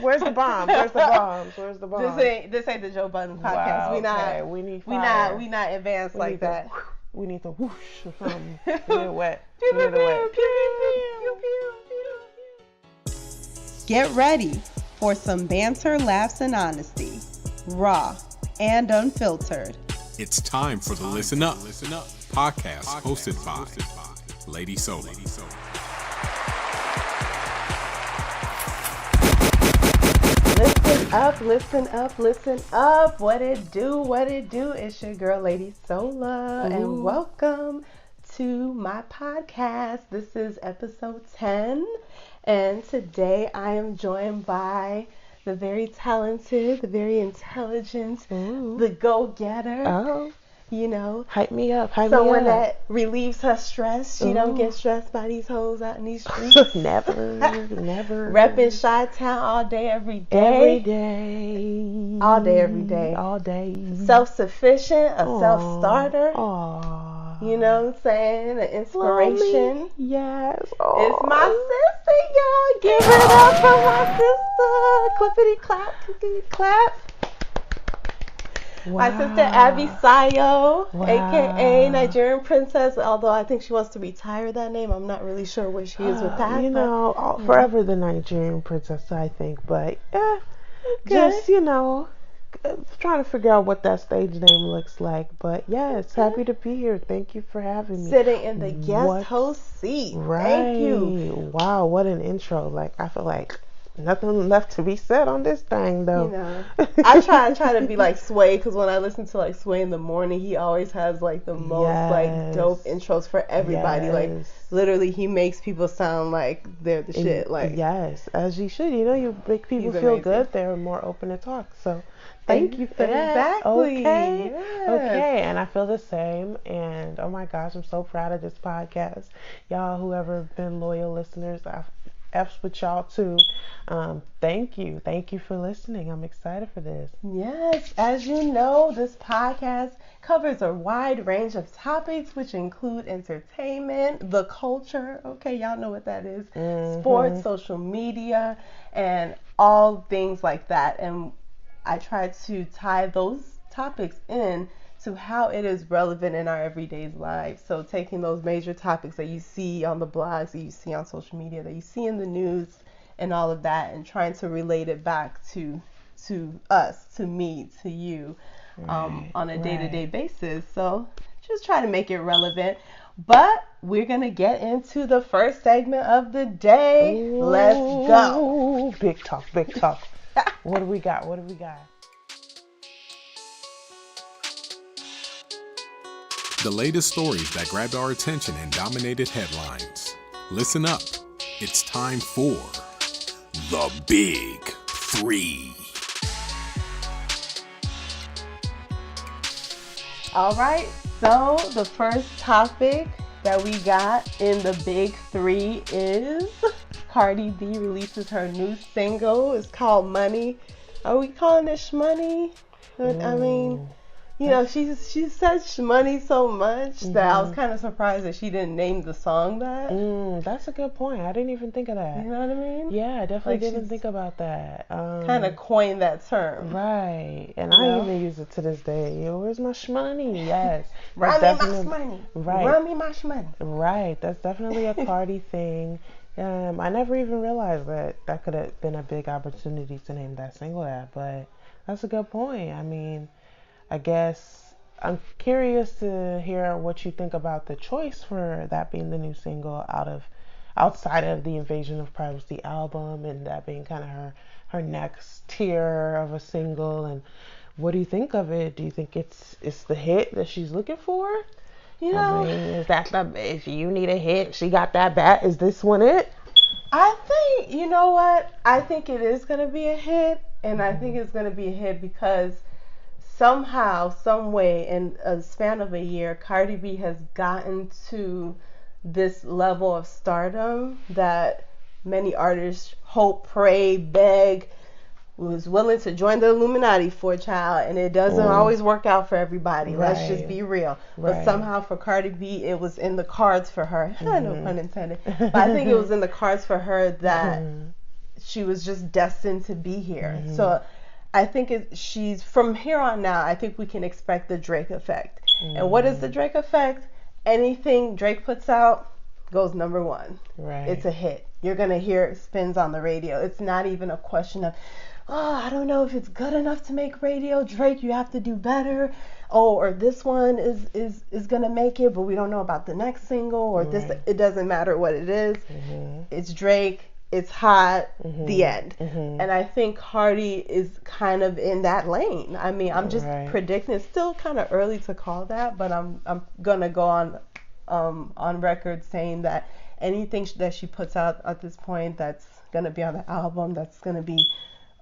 Where's the bombs? Where's the bombs? Where's the bombs? This ain't the Joe Budden podcast. Wow, okay. We need fire. We not advanced we like that. We need the whoosh or something. We need wet. Pew, We need the wet. pew, pew, pew, pew. Get ready for some banter, laughs, and honesty, raw and unfiltered. It's time for the Listen Up podcast hosted by Lady Sola. Listen up, listen up, listen up. What it do, what it do. It's your girl, Lady Sola, and welcome to my podcast. This is episode 10, and today I am joined by the very talented, the very intelligent, the go-getter. Oh. You know, Hype me up. Someone that relieves her stress. She don't get stressed by these hoes out in these streets. Never. Repping Chi-Town all day, every day. Every day. All day, every day. All day. Self-sufficient, a self-starter. Aww. You know what I'm saying? An inspiration. Lonely. Yes. It's my sister, y'all. Give it up for my sister. Clippity clap, clippity clap. Wow. My sister Abisayo, Wow. aka Nigerian Princess, although I think she wants to retire that name. I'm not really sure where she is with that. You know, forever the Nigerian princess, I think. But, yeah, just, trying to figure out what that stage name looks like. But, yes, happy to be here. Thank you for having me. Sitting in the guest host seat. Right. Thank you. Wow, what an intro. Like, I feel like nothing left to be said on this thing, though. You know, I try to be like Sway, because when I listen to like Sway in the morning, he always has like the most like dope intros for everybody. Like literally, he makes people sound like they're the shit. Like yes, as you should. You know, you make people feel good. They're more open to talk. So thank you for that. Exactly. Okay. Yes. Okay. And I feel the same. And oh my gosh, I'm so proud of this podcast. Y'all, whoever been loyal listeners, I've F's with y'all too. Thank you. Thank you for listening. I'm excited for this. Yes. As you know, this podcast covers a wide range of topics, which include entertainment, the culture. Okay, y'all know what that is. Sports, social media, and all things like that. And I try to tie those topics in to how it is relevant in our everyday lives. So taking those major topics that you see on the blogs, that you see on social media, that you see in the news and all of that, and trying to relate it back to us, to me, to you, on a day-to-day basis. So just try to make it relevant. But we're going to get into the first segment of the day. Ooh, let's go. Big talk, big talk. What do we got? The latest stories that grabbed our attention and dominated headlines. Listen up. It's time for the Big Three. All right, so the first topic that we got in the Big Three is Cardi B releases her new single. It's called Money. Are we calling it Shmoney? I mean, you know, she says Shmoney so much that I was kind of surprised that she didn't name the song that. That's a good point. I didn't even think of that. You know what I mean? Yeah, I definitely didn't think about that. Kind of coined that term. Right. And I even use it to this day. Yo, where's my shmoney? Yes. Run me my shmoney. Right. Run me my shmoney. Right. That's definitely a Cardi thing. I never even realized that could have been a big opportunity to name that single that, but that's a good point. I mean, I guess I'm curious to hear what you think about the choice for that being the new single outside of the Invasion of Privacy album, and that being kind of her next tier of a single. And what do you think of it? Do you think it's the hit that she's looking for? You know, I mean, if you need a hit, she got that bat. Is this one it? I think, you know what? I think it is going to be a hit, and I think it's going to be a hit because somehow, some way, in a span of a year, Cardi B has gotten to this level of stardom that many artists hope, pray, beg, was willing to join the Illuminati for a child, and it doesn't always work out for everybody. Right. Let's just be real. But somehow for Cardi B, it was in the cards for her. No pun intended. But I think it was in the cards for her that she was just destined to be here. So I think she's from here on out, I think we can expect the Drake effect. And what is the Drake effect? Anything Drake puts out goes number one. Right. It's a hit. You're going to hear it spins on the radio. It's not even a question of, oh, I don't know if it's good enough to make radio. Drake, you have to do better. Oh, or this one is going to make it, but we don't know about the next single, or this. It doesn't matter what it is. It's Drake. It's hot. The end. And I think Cardi is kind of in that lane. I mean, I'm just predicting. It's still kind of early to call that, but I'm going to go on record saying that anything that she puts out at this point that's going to be on the album, that's going to be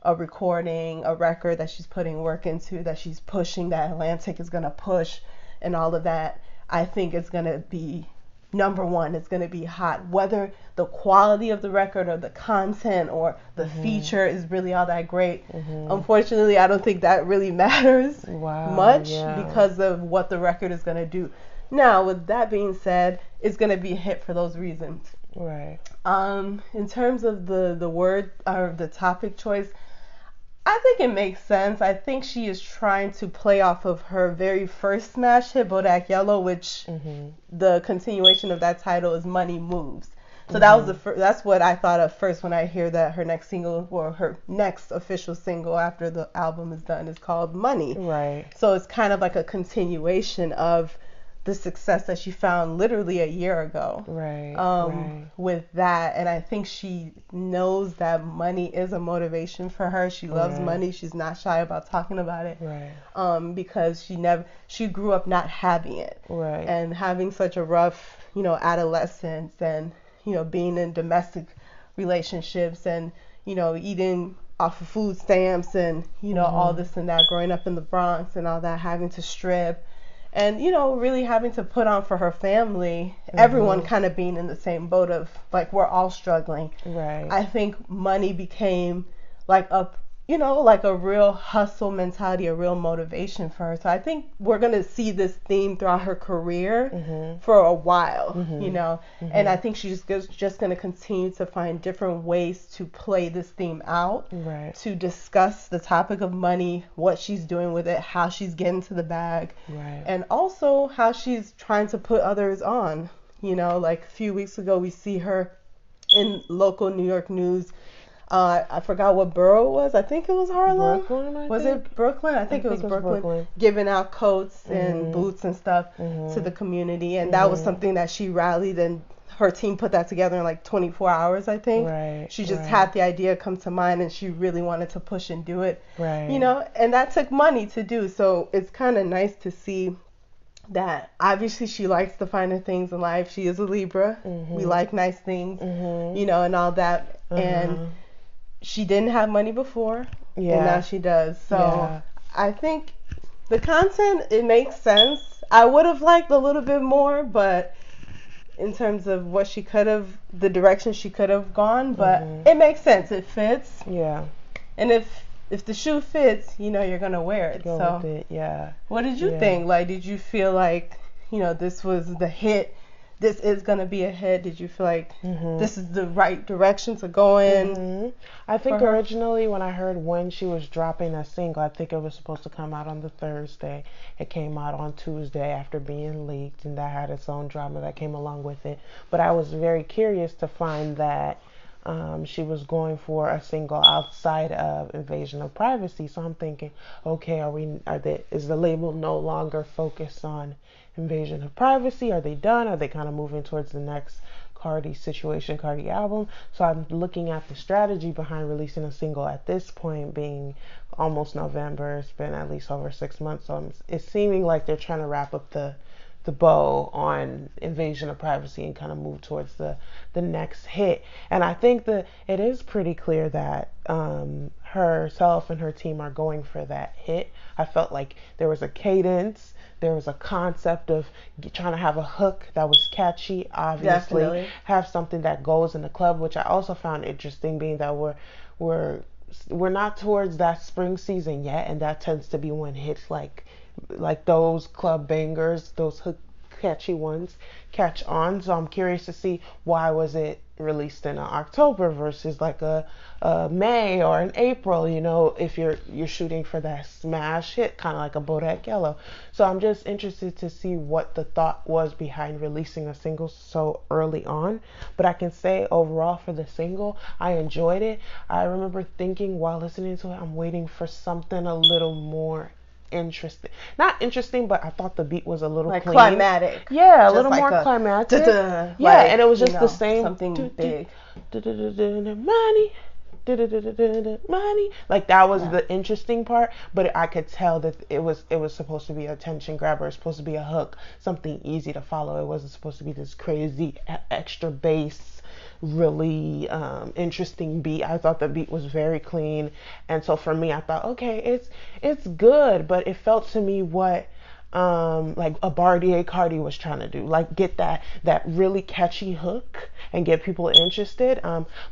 a recording, a record that she's putting work into, that she's pushing, that Atlantic is going to push, and all of that, I think it's going to be number one. It's going to be hot. Whether the quality of the record or the content or the feature is really all that great, unfortunately, I don't think that really matters much because of what the record is going to do. Now, with that being said, it's going to be a hit for those reasons. Right. In terms of the word or the topic choice, I think it makes sense. I think she is trying to play off of her very first smash hit, Bodak Yellow, which the continuation of that title is Money Moves. So that was that's what I thought of first when I hear that her next single, or her next official single after the album is done, is called Money. Right. So it's kind of like a continuation of the success that she found literally a year ago. Right. With that, and I think she knows that money is a motivation for her. She loves money. She's not shy about talking about it. Right. Because she grew up not having it. Right. And having such a rough, adolescence, and being in domestic relationships, and eating off of food stamps, and all this and that, growing up in the Bronx and all that, having to strip, and really having to put on for her family, everyone kind of being in the same boat of like, we're all struggling. Right. I think money became like a real hustle mentality, a real motivation for her. So I think we're going to see this theme throughout her career for a while, and I think she's just going to continue to find different ways to play this theme out, to discuss the topic of money, what she's doing with it, how she's getting to the bag, and also how she's trying to put others on. Like a few weeks ago, we see her in local New York news. I forgot what borough it was. I think it was Harlem. Brooklyn, was it Brooklyn? I think it was Brooklyn. Giving out coats and boots and stuff to the community. And that was something that she rallied, and her team put that together in like 24 hours, I think. Right. She just had the idea come to mind, and she really wanted to push and do it. Right. And that took money to do. So it's kind of nice to see that obviously she likes the finer things in life. She is a Libra. We like nice things, and all that. And she didn't have money before, and now she does. So I think the content, it makes sense. I would have liked a little bit more, but in terms of what she could have, the direction she could have gone, but it makes sense. It fits. Yeah. And if the shoe fits, you're gonna wear it. Go with it. Yeah. What did you think? Like, did you feel like, this was the hit? This is going to be a hit? Did you feel like this is the right direction to go in? I think originally when I heard when she was dropping a single, I think it was supposed to come out on the Thursday. It came out on Tuesday after being leaked, and that had its own drama that came along with it. But I was very curious to find that she was going for a single outside of Invasion of Privacy. So I'm thinking, okay, is the label no longer focused on Invasion of Privacy? Are they done? Are they kind of moving towards the next Cardi album? So I'm looking at the strategy behind releasing a single at this point, being almost November. It's been at least over 6 months. So it's seeming like they're trying to wrap up the bow on Invasion of Privacy and kind of move towards the next hit. And I think that it is pretty clear that herself and her team are going for that hit. I felt like there was a cadence, there was a concept of trying to have a hook that was catchy, obviously. Definitely. Have something that goes in the club, which I also found interesting, being that we're not towards that spring season yet, and that tends to be when hits like those club bangers, those catchy ones catch on. So I'm curious to see, why was it released in October versus like a May or an April, if you're shooting for that smash hit, kind of like a Bodak Yellow. So I'm just interested to see what the thought was behind releasing a single so early on. But I can say overall for the single, I enjoyed it. I remember thinking while listening to it, I'm waiting for something a little more interesting. Not interesting, but I thought the beat was a little like clean. Climatic. Yeah, a little more climactic. Yeah, like, and it was just the same. Something big. Money. Money. Like that was the interesting part, but I could tell that it was supposed to be a attention grabber. It's supposed to be a hook, something easy to follow. It wasn't supposed to be this crazy extra bass, really interesting beat. I thought the beat was very clean, and so for me, I thought, okay, it's good, but it felt to me what like a Bartier Cardi was trying to do, like get that really catchy hook and get people interested.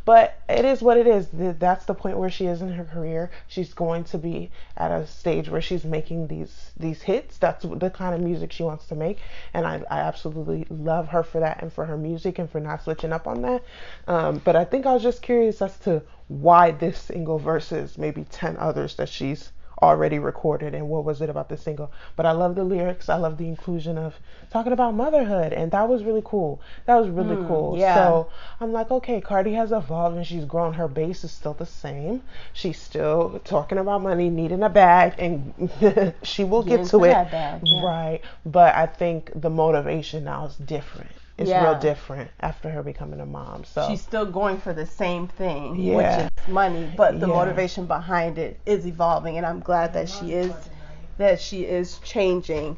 But it is what it is. That's the point where she is in her career. She's going to be at a stage where she's making these hits. That's the kind of music she wants to make, and I absolutely love her for that and for her music and for not switching up on that. But I think I was just curious as to why this single versus maybe 10 others that she's already recorded, and what was it about the single. But I love the lyrics. I love the inclusion of talking about motherhood, and that was really cool. Yeah. So I'm like, okay, Cardi has evolved and she's grown. Her base is still the same. She's still talking about money, needing a bag, and she will get to it. Bag, yeah. Right. But I think the motivation now is different. It's real different after her becoming a mom. So she's still going for the same thing, which is money, but the motivation behind it is evolving, and I'm glad that she is changing.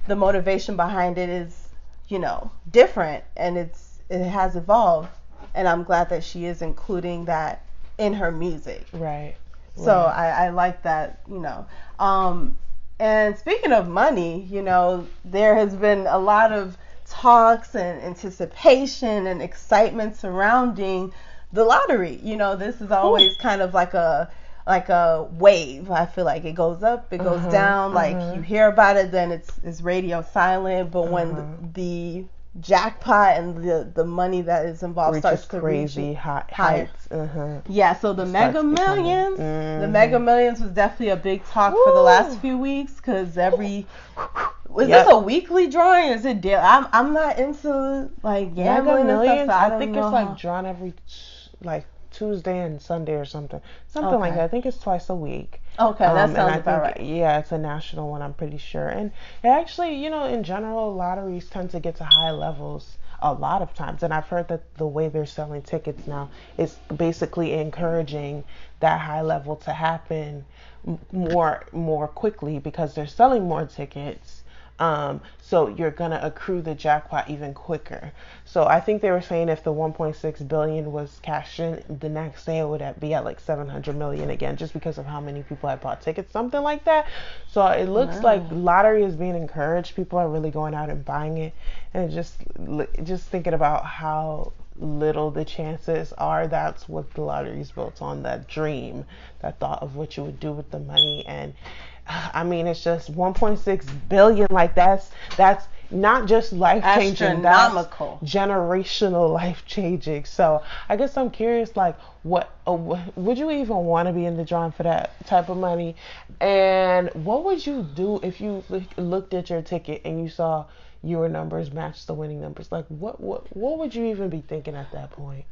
The motivation behind it is, different, and it has evolved, and I'm glad that she is including that in her music. Right. So I like that, and speaking of money, there has been a lot of talks and anticipation and excitement surrounding the lottery. This is always kind of like a wave. I feel like it goes up, it goes down. Like you hear about it, then it's radio silent. But when the jackpot and the money that is involved starts to crazy heights. Yeah, so the Mega Millions, the Mega Millions was definitely a big talk for the last few weeks, because was this a weekly drawing? Or is it daily? I'm not into like gambling and stuff. So I think it's like drawn every like Tuesday and Sunday or something like that. I think it's twice a week. Okay, that sounds about right. Yeah, it's a national one, I'm pretty sure. And it actually, in general, lotteries tend to get to high levels a lot of times. And I've heard that the way they're selling tickets now is basically encouraging that high level to happen more quickly, because they're selling more tickets. So you're going to accrue the jackpot even quicker. So I think they were saying if the 1.6 billion was cashed in, the next day it would be at like 700 million again, just because of how many people had bought tickets, something like that. So it looks like lottery is being encouraged. People are really going out and buying it, and just thinking about how little the chances are. That's what the lottery is built on, that dream, that thought of what you would do with the money. And I mean, it's just 1.6 billion. Like that's not just life changing, astronomical, that's generational life changing. So I guess I'm curious, like, what would you even want to be in the drawing for that type of money? And what would you do if you looked at your ticket and you saw your numbers match the winning numbers? Like, what would you even be thinking at that point?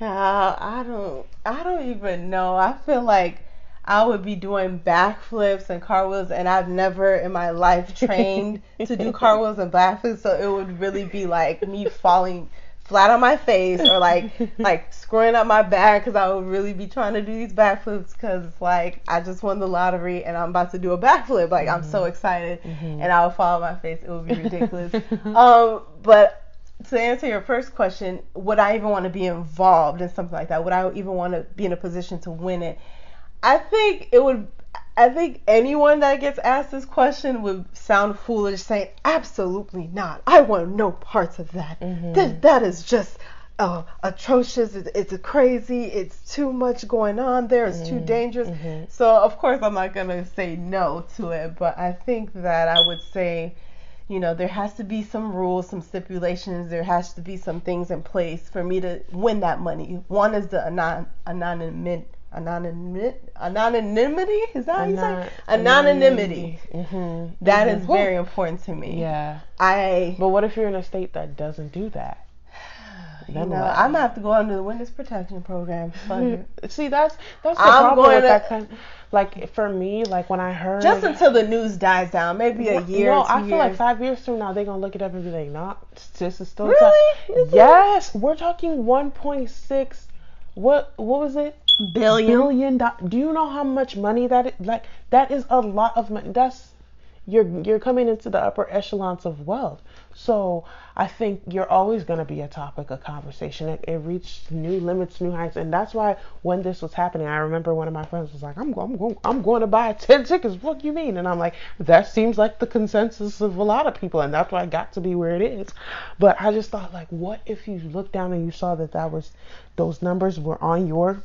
I don't even know. I feel like I would be doing backflips and cartwheels, and I've never in my life trained to do cartwheels and backflips, so it would really be like me falling flat on my face, or like screwing up my back, because I would really be trying to do these backflips, because like I just won the lottery and I'm about to do a backflip. Like I'm so excited, and I would fall on my face. It would be ridiculous. But to answer your first question, would I even want to be involved in something like that? Would I even want to be in a position to win it? I think anyone that gets asked this question would sound foolish saying, absolutely not. I want no parts of that. That is just atrocious. It's crazy. It's too much going on there. It's too dangerous. So, of course, I'm not going to say no to it. But I think that I would say, there has to be some rules, some stipulations. There has to be some things in place for me to win that money. One is the anonymity. Is that how you say? Anonymity. That is very important to me. Yeah. But what if you're in a state that doesn't do that? I'm gonna have to go under the witness protection program. See, that's the problem with that kind. Like for me, like when I heard just until the news dies down, maybe a year. No, I feel like 5 years from now they're gonna look it up and be like, "Nah, this is still really." Yes, we're talking 1.6. What was it? Billion. Do you know how much money that is? Like that is a lot of money. You're coming into the upper echelons of wealth. So I think you're always going to be a topic of conversation. It reached new limits, new heights. And that's why when this was happening, I remember one of my friends was like, I'm going to buy 10 tickets. What do you mean? And I'm like, that seems like the consensus of a lot of people. And that's why I got to be where it is. But I just thought, like, what if you looked down and you saw that those numbers were on your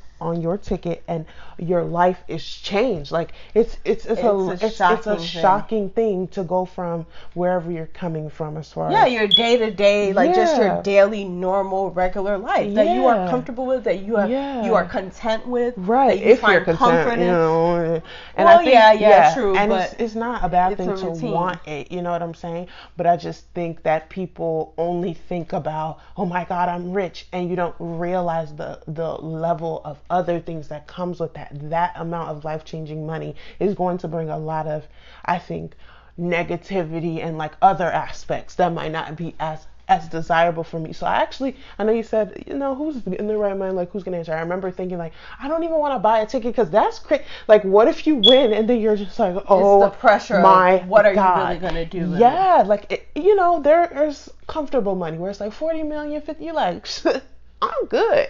ticket and your life is changed. Like it's a shocking thing to go from wherever you're coming from as far as your day to day, like just your daily normal regular life that you are comfortable with, that you are content with, right? That you if find you're content, comfort in. And I think, true. And but it's not a bad thing to want it, you know what I'm saying? But I just think that people only think about, oh my God, I'm rich, and you don't realize the level of other things that comes with that amount of life-changing money is going to bring a lot of, I think, negativity and like other aspects that might not be as desirable for me. So I know you said, who's in their right mind, like who's gonna answer? I remember thinking like, I don't even want to buy a ticket because that's crazy. Like what if you win and then you're just like, oh, it's the pressure my of what are God. you really gonna do? Yeah, like there's comfortable money where it's like 40 million, 50, you like I'm good.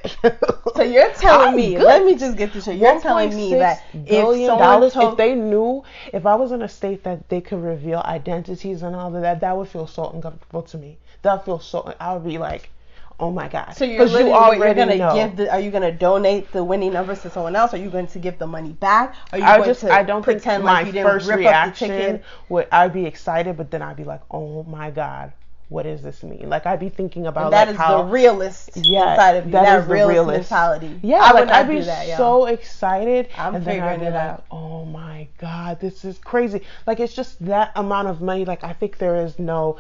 So you're telling me, let me just get this straight. You're telling me that if they knew, if I was in a state that they could reveal identities and all of that, that would feel so uncomfortable to me. I would be like, oh my God. So you're going to are you going to donate the winning numbers to someone else? Are you going to give the money back? Are you I don't pretend think like my you didn't first rip reaction up the ticket? I'd be excited, but then I'd be like, oh my God. What does this mean? Like I'd be thinking about and that is the realist inside of you. That realist mentality. Yeah, I'd be so excited. I'm figuring it out. Oh my God, this is crazy. Like it's just that amount of money. Like I think there's no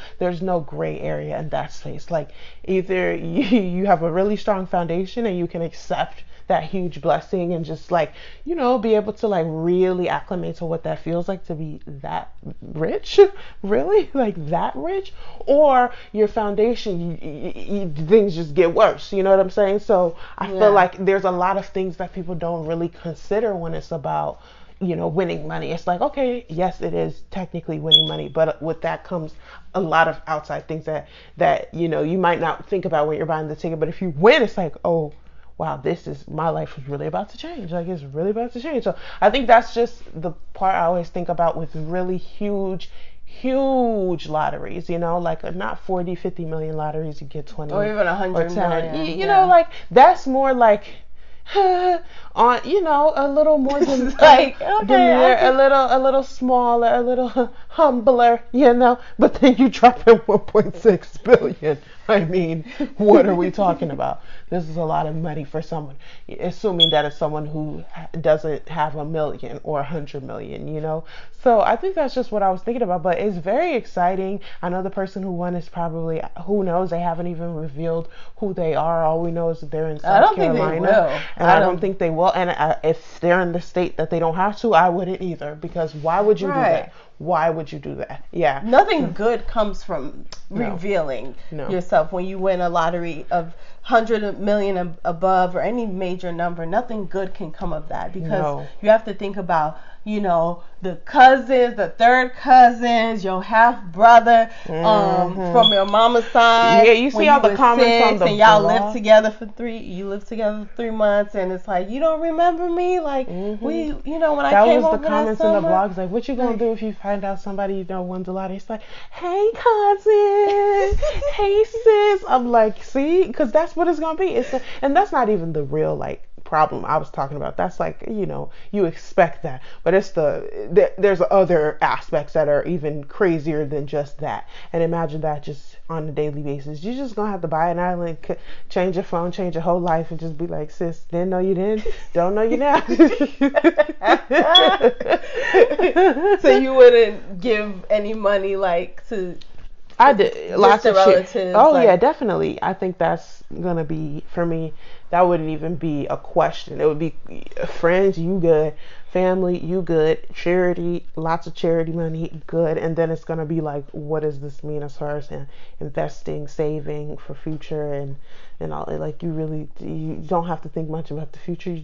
gray area in that space. Like either you have a really strong foundation and you can accept that huge blessing and just like, be able to like really acclimate to what that feels like to be that rich, really like that rich, or your foundation, things just get worse. You know what I'm saying? So I feel like there's a lot of things that people don't really consider when it's about, winning money. It's like, okay, yes, it is technically winning money, but with that comes a lot of outside things that you might not think about when you're buying the ticket. But if you win, it's like, oh, wow, my life is really about to change. Like it's really about to change. So I think that's just the part I always think about with really huge lotteries, like not 40, 50 million lotteries, you get 20 or even 100 million. You know, like that's more like on, a little more than like a little smaller, a little humbler, but then you drop in 1.6 billion. I mean, what are we talking about? This is a lot of money for someone, assuming that it's someone who doesn't have 1 million or 100 million, So I think that's just what I was thinking about, but it's very exciting. I know the person who won is probably, who knows, they haven't even revealed who they are. All we know is that they're in South Carolina. I don't think they will. And I don't think they will. And if they're in the state that they don't have to, I wouldn't either, because why would you do that? Why would you do that? Yeah. Nothing good comes from revealing yourself when you win a lottery of 100 million above or any major number. Nothing good can come of that because you have to think about, the cousins, the third cousins, your half brother, from your mama's side. Yeah, you see all the comments on the and y'all live together for 3 months, and it's like, you don't remember me? Like we, when I came over that was the comments in the blogs, like, what you gonna do if you find out somebody won the lottery? It's like, hey cousin, hey sis. I'm like, see, because that's what it's gonna be. And that's not even the real like problem I was talking about. That's like, you know, you expect that, but it's there's other aspects that are even crazier than just that. And imagine that just on a daily basis. You're just gonna have to buy an island, change your phone, change your whole life, and just be like, sis, didn't know you didn't, don't know you now. So you wouldn't give any money like to I did lots of relatives. shit. Oh like, yeah, definitely. I think that's gonna be for me. That wouldn't even be a question. It would be friends, you good, family, you good, charity, lots of charity money, good, and then it's gonna be like, what does this mean as far as investing, saving for future, and all. Like you don't have to think much about the future. You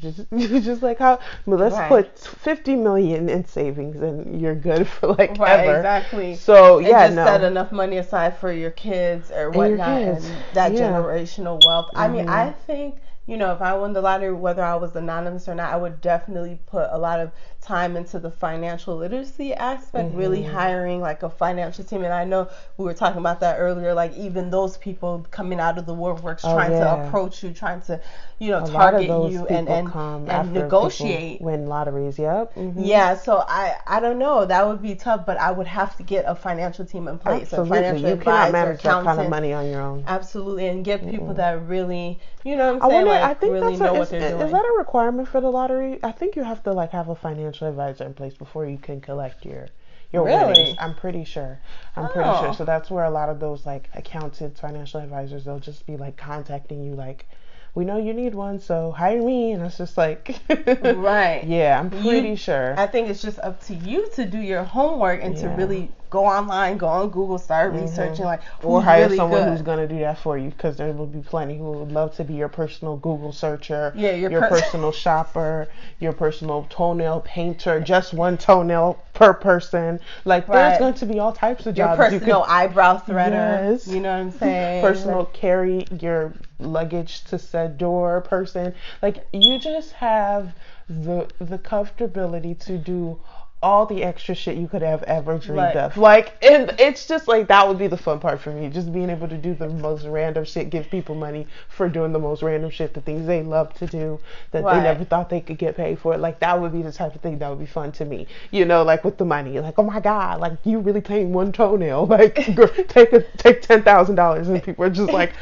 just like how. Well, let's put 50 million in savings, and you're good for like ever. Exactly. So and yeah, just set enough money aside for your kids or whatnot, and that generational wealth. I mean, I think. You know, if I won the lottery, whether I was anonymous or not, I would definitely put a lot of time into the financial literacy aspect, really hiring like a financial team. And I know we were talking about that earlier, like even those people coming out of the woodworks trying to approach you, trying to, you know, target you and negotiate. Win lotteries, yep. Yeah, so I don't know. That would be tough, but I would have to get a financial team in place. Absolutely. A financial you cannot manage that kind of accountant. money on your own. Absolutely, and get people that really, you know what I'm saying, I think really know what they're doing. Is that a requirement for the lottery? I think you have to like have a financial advisor in place before you can collect your winnings. I'm pretty sure. So that's where a lot of those like accountants, financial advisors, they'll just be like contacting you like, we know you need one, so hire me. And it's just like, right. Yeah, I'm pretty sure. I think it's just up to you to do your homework and to really go online, go on Google, start researching, like, or hire really someone who's going to do that for you, because there will be plenty who would love to be your personal Google searcher, your personal shopper, your personal toenail painter, just one toenail per person. Like, there's going to be all types of jobs. Your personal eyebrow threader. Yes. You know what I'm saying? Personal carry your luggage to said door person. Like, you just have the comfortability to do all the extra shit you could have ever dreamed of. Like, and it's just like, that would be the fun part for me, just being able to do the most random shit, give people money for doing the most random shit, the things they love to do that they never thought they could get paid for. Like, that would be the type of thing that would be fun to me, you know, like with the money, like, oh my god, like, you really paid one toenail, like, take $10,000, and people are just like,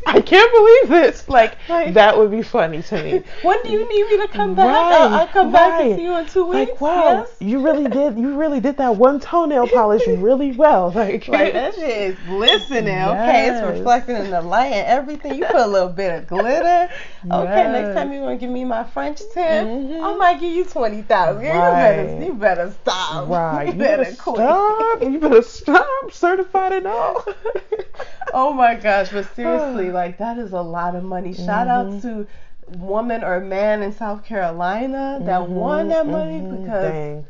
I can't believe this. Like, that would be funny to me. When do you need me to come back? I'll come back and see you in 2 weeks. Like, wow, you really did that one toenail polish really well. Like that shit is glistening. Okay, it's reflecting in the light and everything. You put a little bit of glitter. Okay, next time you want to give me my French tip, I might give you 20,000. You better stop. Right. You better quit. Stop. You better stop. Certified and all. Oh my gosh, but seriously, like, that is a lot of money. Shout out to woman or man in South Carolina that won that money, because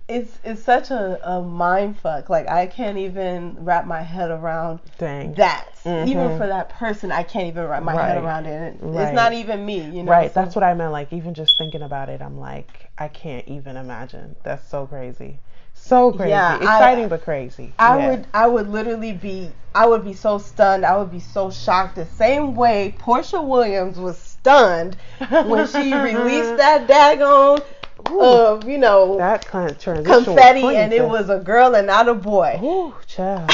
it's such a mind fuck. Like, I can't even wrap my head around that. Even for that person, I can't even wrap my head around it. It's not even me, you know. Right, that's what I meant. Like, even just thinking about it, I'm like, I can't even imagine. That's so crazy. So crazy. Exciting, but crazy. I would literally be so stunned. I would be so shocked. The same way Porsha Williams was stunned when she released that daggone you know, that kind of confetti, and it was a girl and not a boy. Ooh, child.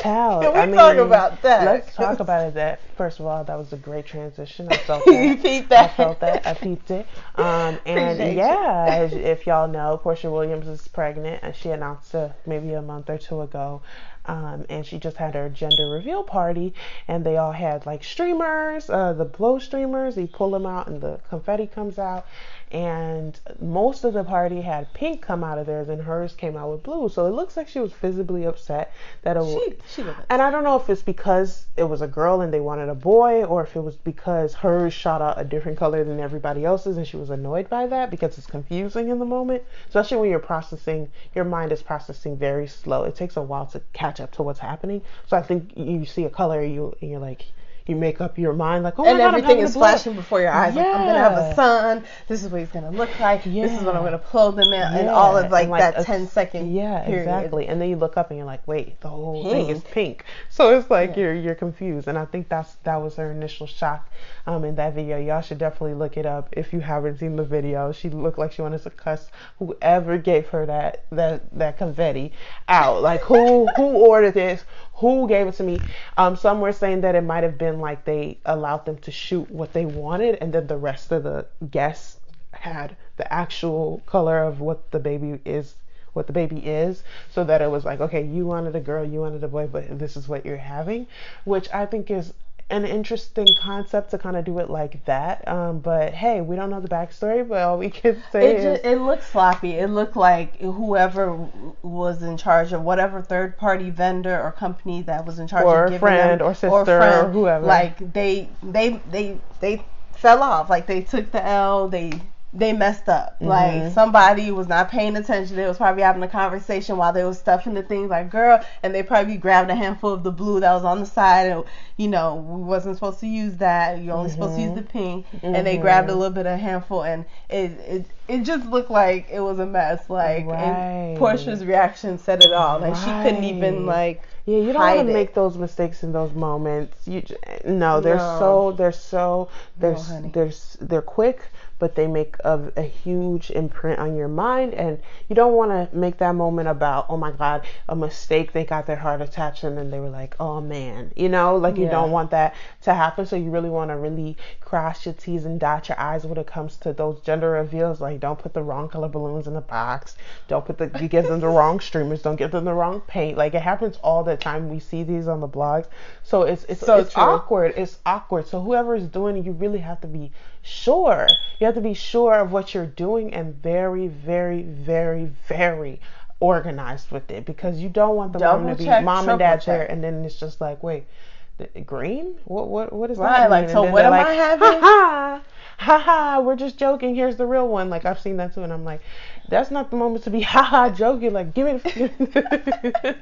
Can we talk about that? Let's talk about it. That, first of all, that was a great transition. I felt that. You peeped that? I felt that. I peeped it. And if y'all know, Porsha Williams is pregnant, and she announced maybe a month or two ago. And she just had her gender reveal party, and they all had like streamers, the blow streamers. You pull them out, and the confetti comes out. And most of the party had pink come out of theirs, and hers came out with blue. So it looks like she was visibly upset that it was. And I don't know if it's because it was a girl and they wanted a boy, or if it was because hers shot out a different color than everybody else's, and she was annoyed by that because it's confusing in the moment, especially when your mind is processing very slow. It takes a while to catch up to what's happening. So I think you see a color, and you're like, you make up your mind like, oh my and God, everything is flashing before your eyes. Yeah. Like, I'm gonna have a son. This is what he's gonna look like. Yeah. This is what I'm gonna clothe him in, and all of like that 10-second period. Exactly. And then you look up and you're like, wait, the whole thing is pink. So it's like you're confused. And I think that was her initial shock in that video. Y'all should definitely look it up if you haven't seen the video. She looked like she wanted to cuss whoever gave her that confetti out. Like, who ordered this? Who gave it to me? Some were saying that it might have been like they allowed them to shoot what they wanted, and then the rest of the guests had the actual color of what the baby is, so that it was like, okay, you wanted a girl, you wanted a boy, but this is what you're having, which I think is an interesting concept to kind of do it like that. But hey, we don't know the backstory, but all we can say is it looked sloppy. It looked like whoever was in charge of whatever third party vendor or company that was in charge of giving friend them, or sister or whoever, like they fell off. Like they took the L. They messed up. Like somebody was not paying attention. They was probably having a conversation while they was stuffing the things, like, girl, and they probably grabbed a handful of the blue that was on the side, and we wasn't supposed to use that. You're only supposed to use the pink, and they grabbed a little bit of handful, and it just looked like it was a mess. Like, and Porsha's reaction said it all. Like, she couldn't even like. Yeah, you don't want to make those mistakes in those moments. They're quick, but they make a huge imprint on your mind, and you don't want to make that moment about, oh my God, a mistake, they got their heart attached and then they were like, oh man, you don't want that to happen. So you really want to really cross your T's and dot your I's when it comes to those gender reveals. Like, don't put the wrong color balloons in the box, you give them the wrong streamers, don't give them the wrong paint. Like, it happens all the time. We see these on the blogs, so it's awkward. It's awkward. So whoever is doing it, you really have to be sure. You have to be sure of what you're doing and very, very, very, very organized with it, because you don't want the mom and dad there, and then it's just like, wait, green? What is that? Right, like, so what am I having? Haha, we're just joking. Here's the real one. Like, I've seen that too, and I'm like, that's not the moment to be haha joking. Like, give me the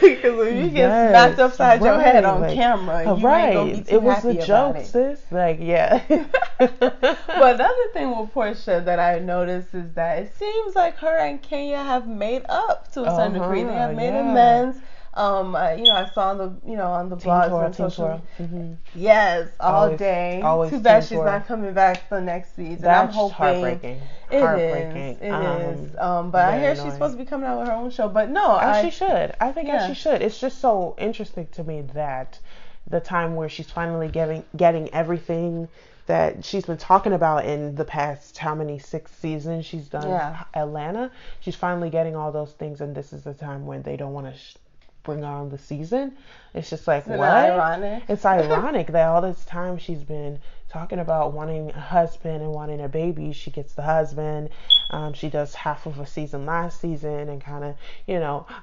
because when you get smacked upside your head on camera, you ain't gonna be too it was happy a joke, about it. sis. Like, yeah. But the other thing with Porsha that I noticed is that it seems like her and Kenya have made up to a certain degree. They have made amends. I saw on the blogs and social. Yes, all day. Too bad she's not coming back for next season. That's I'm hoping. Heartbreaking. It is. But I hear she's supposed to be coming out with her own show. But no, she should. I think she should. It's just so interesting to me that the time where she's finally getting everything that she's been talking about in the past, how many 6 seasons she's done Atlanta, she's finally getting all those things, and this is the time when they don't want to bring on the season. It's just like, what? Ironic? It's ironic that all this time she's been talking about wanting a husband and wanting a baby, she gets the husband. She does half of a season last season, and kind of,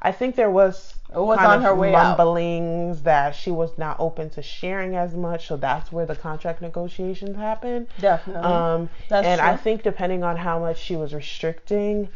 I think there was on her way rumblings that she was not open to sharing as much, so that's where the contract negotiations happened. Definitely. That's true. I think depending on how much she was restricting,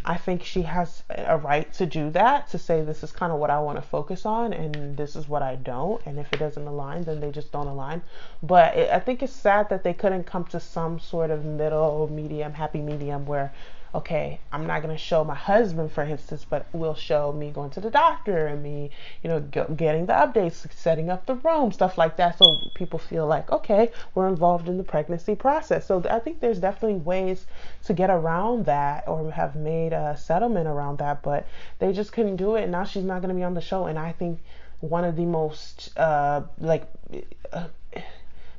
I think she has a right to do that, to say, this is kind of what I want to focus on, and this is what I don't, and if it doesn't align, then they just don't align. But I think it's sad that they couldn't come to some sort of happy medium where, okay, I'm not going to show my husband, for instance, but we'll show me going to the doctor and me, getting the updates, setting up the room, stuff like that. So people feel like, okay, we're involved in the pregnancy process. So I think there's definitely ways to get around that, or have made a settlement around that, but they just couldn't do it. And now she's not going to be on the show. And I think one of the most,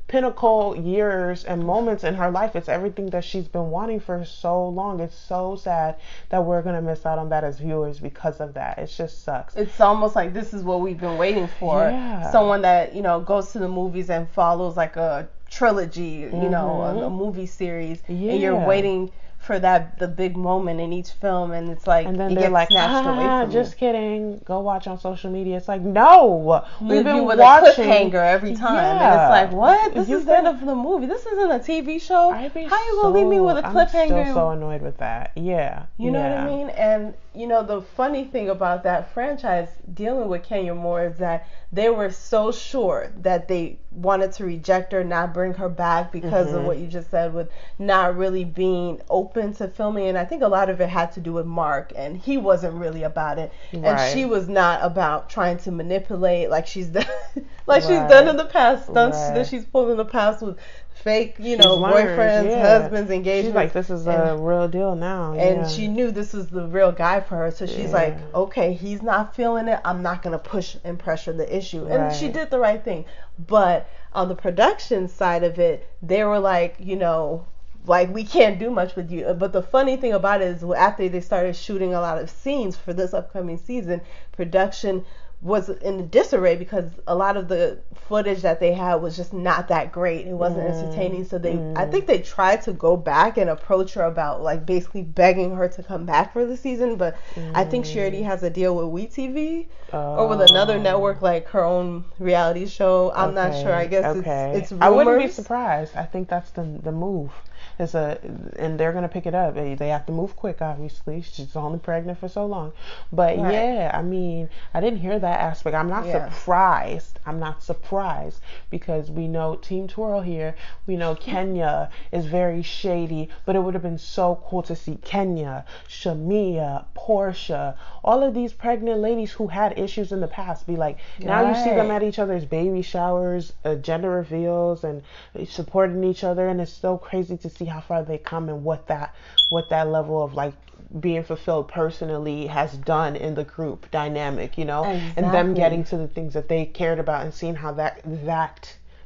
pinnacle years and moments in her life. It's everything that she's been wanting for so long. It's so sad that we're gonna miss out on that as viewers because of that. It just sucks. It's almost like this is what we've been waiting for. Someone that goes to the movies and follows like a trilogy, a movie series, and you're waiting for the big moment in each film, and it's like, and then it they're gets like, snatched away from just you. kidding, go watch on social media. It's like, no, we've been with watching a cliffhanger every time, and it's like, what? This is the end of the movie. This isn't a TV show. How you gonna leave me with a cliffhanger? I'm still so annoyed with that. Yeah, you know what I mean? And the funny thing about that franchise dealing with Kenya Moore is that they were so sure that they wanted to reject her, not bring her back because of what you just said, with not really being open to filming. And I think a lot of it had to do with Mark, and he wasn't really about it. Right. And she was not about trying to manipulate like she's done, she's done in the past, stunts that she's pulled in the past with fake, boyfriends, husbands, engagements. She's like, this is a real deal now. And she knew this was the real guy for her. So she's like, okay, he's not feeling it. I'm not going to push and pressure the issue. And she did the right thing. But on the production side of it, they were like, we can't do much with you. But the funny thing about it is, after they started shooting a lot of scenes for this upcoming season, production was in disarray because a lot of the footage that they had was just not that great. It wasn't entertaining. So I think they tried to go back and approach her about basically begging her to come back for the season. But I think she already has a deal with WeTV or with another network, like her own reality show. I'm not sure. I guess it's rumors. I wouldn't be surprised. I think that's the move. And they're gonna pick it up. They have to move quick, obviously. She's only pregnant for so long. But I mean, I didn't hear that aspect. I'm not surprised. I'm not surprised because we know Team Twirl here. We know Kenya is very shady, but it would have been so cool to see Kenya, Shamia, Porsha, all of these pregnant ladies who had issues in the past be like, now you see them at each other's baby showers, gender reveals, and supporting each other, and it's so crazy to see how far they come and what that level of being fulfilled personally has done in the group dynamic, and them getting to the things that they cared about and seeing how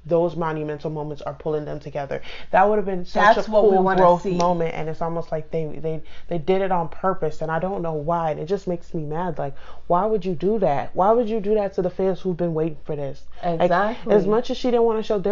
those monumental moments are pulling them together. That would have been such a cool growth moment, and it's almost like they did it on purpose, and I don't know why, and it just makes me mad. Like, why would you do that? Why would you do that to the fans who've been waiting for this? Exactly. As much as she didn't want to show,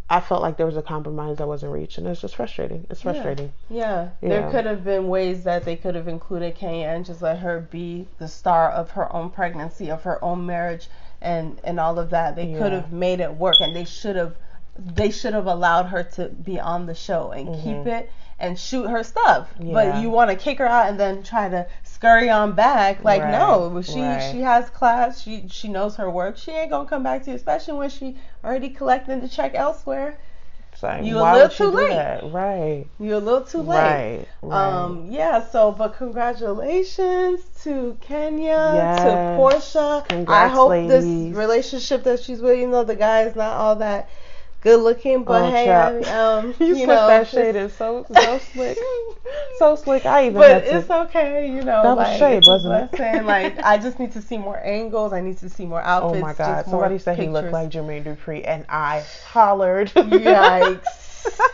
I felt like there was a compromise that wasn't reached, and it's just frustrating. It's frustrating. Yeah. There could have been ways that they could have included Kenya and just let her be the star of her own pregnancy, of her own marriage, and all of that. They could have made it work, and they should have allowed her to be on the show and keep it and shoot her stuff. But you want to kick her out and then try to scurry on back. No, she has class. She knows her work. She ain't gonna come back to you, especially when she already collected the check elsewhere. You a little too late. Right. You're a little too late. Right. But congratulations to Kenya, to Porsha. Congrats, I hope ladies. this relationship that she's with, the guy is not all that good looking, but you slick that shade is so slick. So slick. But it's okay, That was shade, wasn't it? I just need to see more angles. I need to see more outfits. Oh my God. Somebody said pictures. He looked like Jermaine Dupri, and I hollered. Yikes.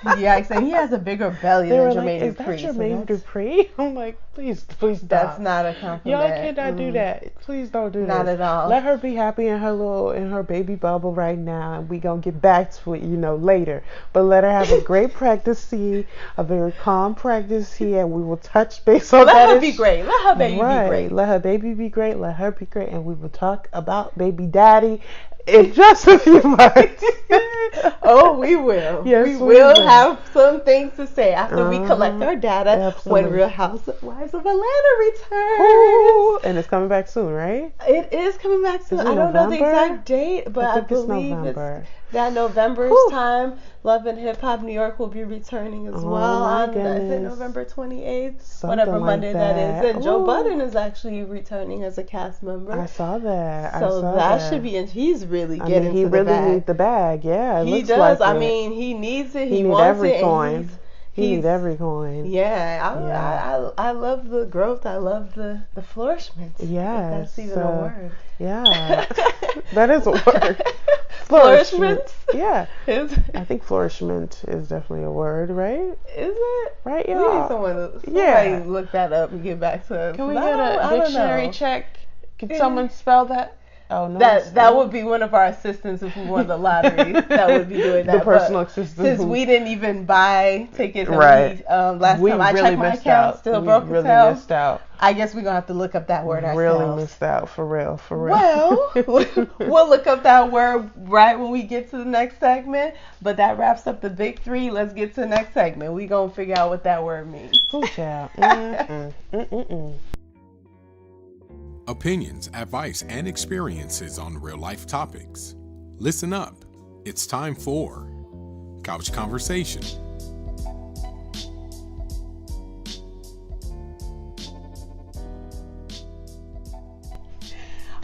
Yikes. And he has a bigger belly than Jermaine Dupri. Is that Jermaine Dupri? I'm like, please stop. That's not a compliment. Y'all cannot do that. Please don't do that. Not at all. Let her be happy in her baby bubble right now, and we gonna get back to it, later. But let her have a great pregnancy, a very calm pregnancy, and we will touch base on that. Let her be great. Let her baby be great. Let her baby be great. Let her be great, and we will talk about baby daddy in just a few months. Oh, we will. Yes, we will have some things to say after we collect our data. Absolutely. When Real Housewives of Atlanta returns. Ooh, and it's coming back soon, right? It is coming back soon. I don't know the exact date, but I believe it's that November's time. Love and Hip Hop New York will be returning as well on, is it November 28th? Whatever Monday that is. And Joe Budden is actually returning as a cast member. I saw that. So that should be, and he's really getting he to the really bag. needs the bag, yeah. He does. He needs it. He wants every it. Coin. He needs every coin. Yeah, I love the growth. I love the flourishment. Yeah, that's even a word. Yeah, that is a word. Flourishment. Yeah, I think flourishment is definitely a word, right? Is it? Right, y'all? We need somebody look that up and get back to us. Can we get a dictionary check? Can someone spell that? Oh no. That would be one of our assistants if we won the lottery. That would be doing that. The personal assistant. Since we didn't even buy tickets, and right? Last time I checked my account, still broke as hell. Missed out. I guess we're gonna have to look up that word ourselves. Really missed out, for real. Well, we'll look up that word right when we get to the next segment. But that wraps up the big three. Let's get to the next segment. We gonna figure out what that word means. Oh, child. Opinions, advice, and experiences on real life topics. Listen up. It's time for Couch Conversation.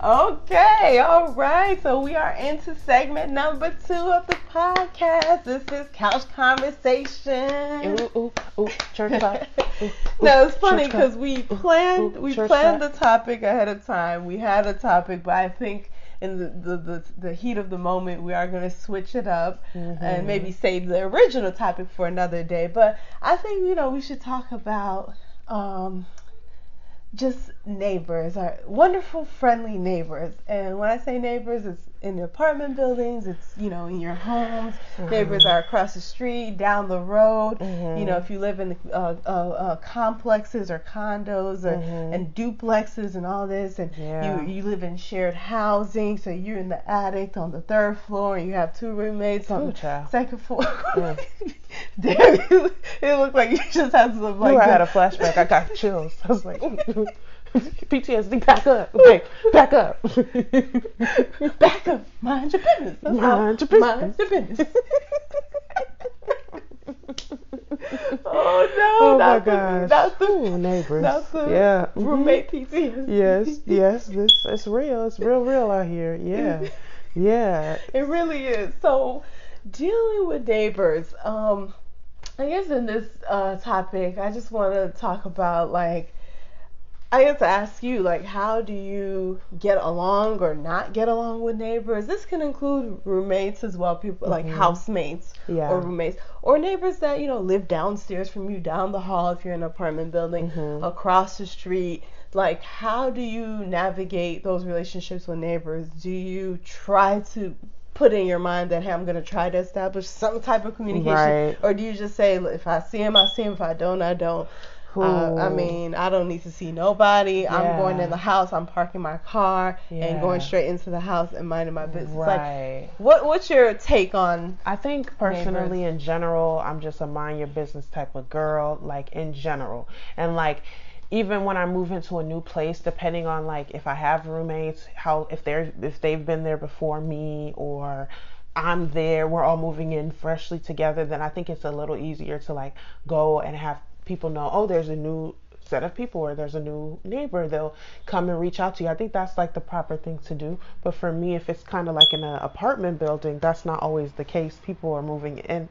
Okay, all right. So we are into segment number 2 of the podcast. This is Couch Conversation. Ooh, church pop. No, it's funny because we planned the topic ahead of time. We had a topic, but I think in the heat of the moment, we are going to switch it up and maybe save the original topic for another day. But I think, we should talk about just neighbors, our wonderful, friendly neighbors. And when I say neighbors, it's in the apartment buildings, it's, in your homes. Neighbors are across the street, down the road. If you live in complexes or condos and duplexes and all this, and you live in shared housing, so you're in the attic on the 3rd floor, and you have 2 roommates on the 2nd floor. Damn, it looked like you just had some I had a flashback. I got chills. I was like, PTSD, back up. Okay, back up. Back up. Mind your business. Mind your business. Mind your business. Oh no! Oh my gosh! That's the neighbors. That's the roommate PTSD. Yes. It's real. It's real out here. Yeah. It really is. So, dealing with neighbors. I guess in this topic, I just want to talk about I guess to ask you, how do you get along or not get along with neighbors? This can include roommates as well, people like housemates or roommates, or neighbors that, live downstairs from you, down the hall if you're in an apartment building, across the street. How do you navigate those relationships with neighbors? Do you try to put in your mind that, hey, I'm going to try to establish some type of communication? Right. Or do you just say, if I see him, I see him. If I don't, I don't. I don't need to see nobody. Yeah. I'm going in the house. I'm parking my car and going straight into the house and minding my business. Right. What's your take on? I think personally, in general, I'm just a mind your business type of girl. In general, and even when I move into a new place, depending on if I have roommates, if they've been there before me, or I'm there, we're all moving in freshly together, then I think it's a little easier to go and have people know, oh, there's a new set of people or there's a new neighbor. They'll come and reach out to you. I think that's the proper thing to do. But for me, if it's kind of in an apartment building, that's not always the case. People are moving in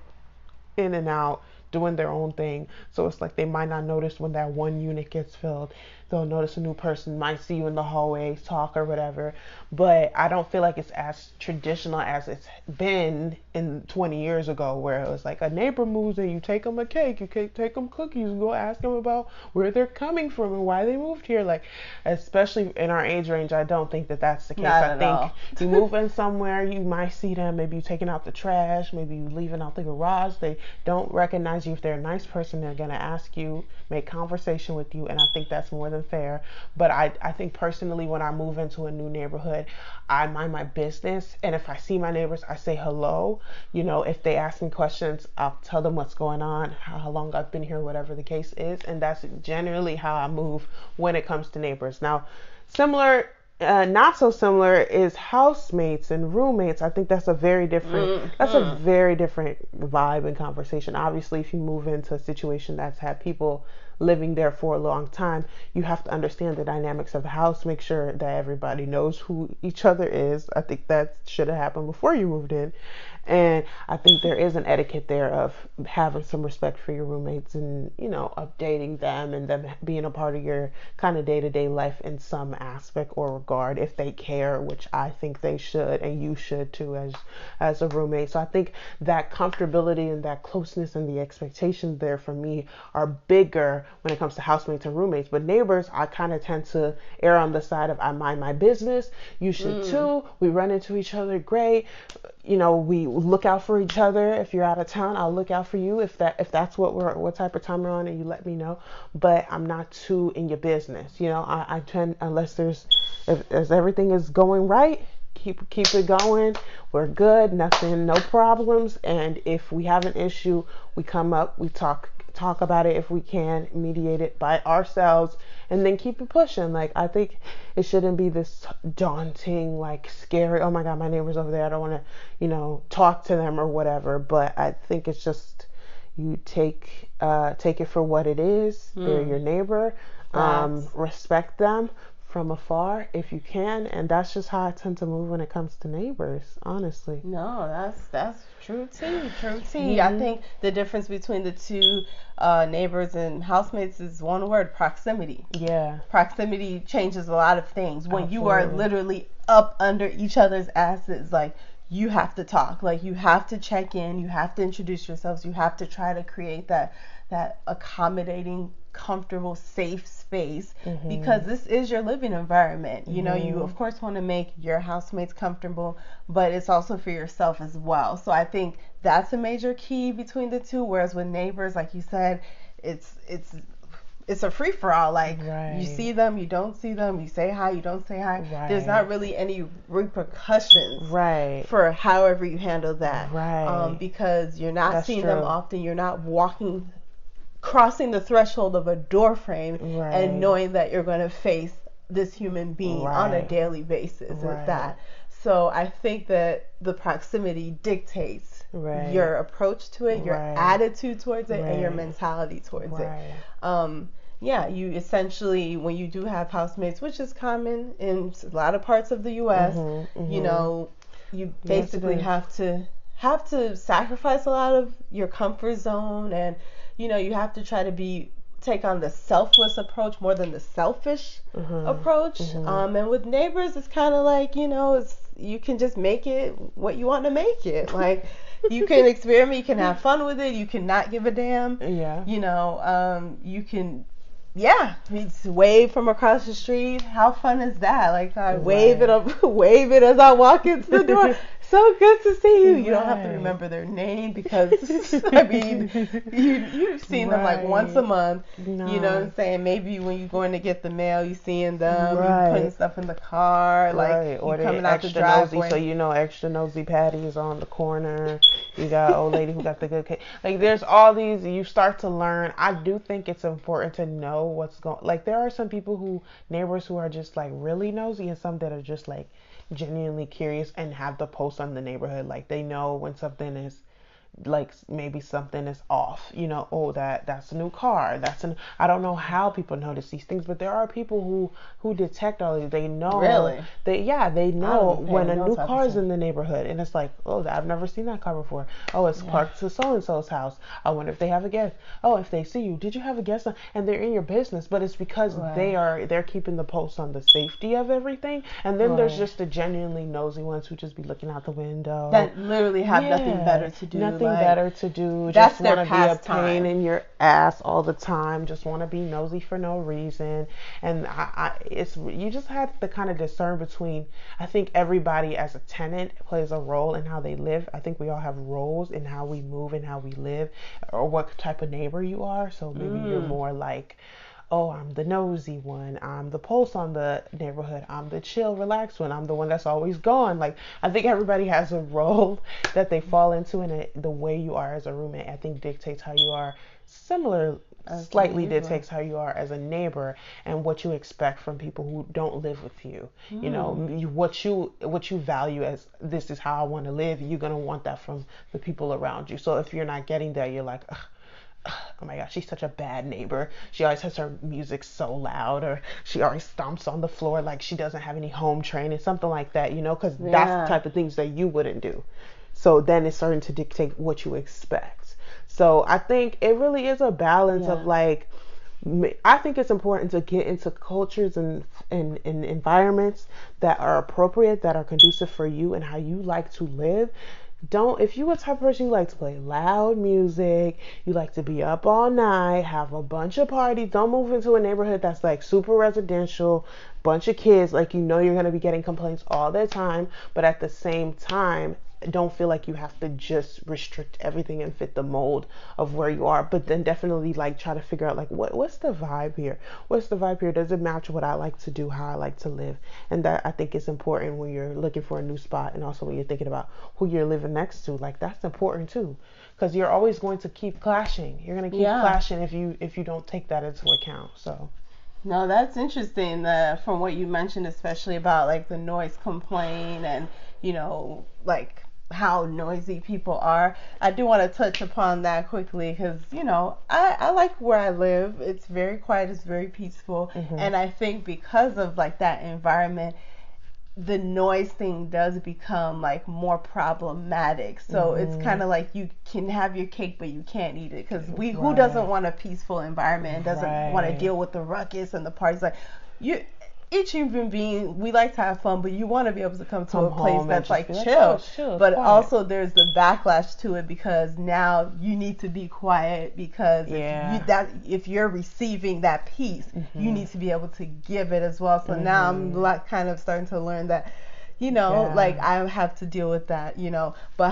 and out, doing their own thing. So it's they might not notice when that one unit gets filled. They'll notice a new person, might see you in the hallway, talk or whatever. But I don't feel like it's as traditional as it's been in 20 years ago, where it was a neighbor moves and you take them a cake, you take them cookies, you go ask them about where they're coming from and why they moved here. Especially in our age range, I don't think that that's the case. I think you move in somewhere, you might see them, maybe you taking out the trash, maybe you leaving out the garage. They don't recognize you. If they're a nice person, they're going to ask you, make conversation with you, and I think that's more than fair. But I think personally, when I move into a new neighborhood, I mind my business, and if I see my neighbors, I say hello. If they ask me questions, I'll tell them what's going on, how long I've been here, whatever the case is, and that's generally how I move when it comes to neighbors. Now, similar, not so similar is housemates and roommates. I think that's a very different vibe and conversation. Obviously, if you move into a situation that's had people living there for a long time, you have to understand the dynamics of the house, make sure that everybody knows who each other is. I think that should have happened before you moved in. And I think there is an etiquette there of having some respect for your roommates and, updating them and them being a part of your kind of day-to-day life in some aspect or regard if they care, which I think they should, and you should too as a roommate. So I think that comfortability and that closeness and the expectations there for me are bigger when it comes to housemates and roommates. But neighbors, I kind of tend to err on the side of I mind my business. You should too. We run into each other, great. We look out for each other. If you're out of town, I'll look out for you if that's what type of time we're on, and you let me know. But I'm not too in your business. I tend, unless if everything is going right, keep it going. We're good, nothing, no problems. And if we have an issue, we come up, we talk about it if we can, mediate it by ourselves, and then keep it pushing. Like, I think it shouldn't be this daunting, like, scary, oh my God, my neighbor's over there, I don't want to, talk to them or whatever. But I think it's just, you take it for what it is. They're your neighbor. Respect them from afar if you can, and that's just how I tend to move when it comes to neighbors, honestly. No, that's true tea. I think the difference between the two neighbors and housemates is one word: proximity. Yeah, proximity changes a lot of things. When you are literally up under each other's asses, like, you have to talk, like, you have to check in, you have to introduce yourselves, you have to try to create that accommodating, comfortable, safe space, because this is your living environment. You of course want to make your housemates comfortable, but it's also for yourself as well. So I think that's a major key between the two. Whereas with neighbors, like you said, it's a free-for-all. Like, you see them, you don't see them, you say hi, you don't say hi. There's not really any repercussions for however you handle that, because you're not seeing them often. You're not crossing the threshold of a door frame and knowing that you're going to face this human being on a daily basis with that. So I think that the proximity dictates your approach to it, your attitude towards it, and your mentality towards it. You essentially, when you do have housemates, which is common in a lot of parts of the U.S., you basically have to sacrifice a lot of your comfort zone, and you have to try to take on the selfless approach more than the selfish approach. And with neighbors, it's kind of like, you can just make it what you want to make it. Like, you can experiment, you can have fun with it, you can not give a damn. You can wave from across the street. How fun is that? Like, I wave it as I walk into the door. So good to see you. You don't have to remember their name, because I mean, you've seen them like once a month. No. You know what I'm saying? Maybe when you're going to get the mail, you seeing them, you putting stuff in the car, like, or you coming they're out the extra driveway. nosy, so extra nosy Patty is on the corner. You got old lady who got the good cake. Like, there's all these, you start to learn. I do think it's important to know what's going. Like, there are some neighbors who are just like really nosy, and some that are just like genuinely curious and have the pulse on the neighborhood. Like, they know when something is, like, maybe something is off, that's a new car, I don't know how people notice these things, but there are people who detect all these. They know. Really? They know when a new car is in the neighborhood, and it's like, oh, I've never seen that car before. Oh, it's parked to so and so's house. I wonder if they have a guest. Oh, if they see you, did you have a guest? And they're in your business, but it's because they're keeping the pulse on the safety of everything. And then there's just the genuinely nosy ones who just be looking out the window, that literally have nothing better to do. Better to do. That's just want to be a pastime. pain in your ass all the time. Just want to be nosy for no reason. And you just have to kind of discern between. I think everybody as a tenant plays a role in how they live. I think we all have roles in how we move and how we live, or what type of neighbor you are. So maybe you're more like, oh, I'm the nosy one, I'm the pulse on the neighborhood, I'm the chill, relaxed one, I'm the one that's always gone. Like, I think everybody has a role that they fall into, and the way you are as a roommate, I think, dictates how you are. Slightly dictates how you are as a neighbor, and what you expect from people who don't live with you. What you value as, this is how I want to live. You're gonna want that from the people around you. So if you're not getting that, you're like, ugh, oh my gosh, she's such a bad neighbor. She always has her music so loud, or she always stomps on the floor like she doesn't have any home training, something like that, because that's the type of things that you wouldn't do. So then it's starting to dictate what you expect. So I think it really is a balance of like, I think it's important to get into cultures and environments that are appropriate, that are conducive for you and how you like to live. Don't, if you a type of person, you like to play loud music, you like to be up all night, have a bunch of parties, don't move into a neighborhood that's like super residential, bunch of kids, like, you know, you're going to be getting complaints all the time, but at the same time, don't feel like you have to just restrict everything and fit the mold of where you are, but then definitely like try to figure out like what's the vibe here, does it match what I like to do, how I like to live? And that, I think, is important when you're looking for a new spot, and also when you're thinking about who you're living next to. Like, that's important too, because you're always going to keep clashing, you're going to keep clashing if you don't take that into account. So no, that's interesting, from what you mentioned, especially about like the noise complaint and, you know, like how noisy people are. I do want to touch upon that quickly because, you know, I like where I live. It's very quiet, it's very peaceful. And I think because of like that environment, the noise thing does become like more problematic. So it's kind of like you can have your cake but you can't eat it, because who doesn't want a peaceful environment and doesn't want to deal with the ruckus and the parties? Like, you, each human being, we like to have fun, but you want to be able to come to a place that's like chill. But also there's the backlash to it, because now you need to be quiet, because if you're receiving that peace, you need to be able to give it as well. So now I'm like kind of starting to learn that, you know, like I have to deal with that, you know. But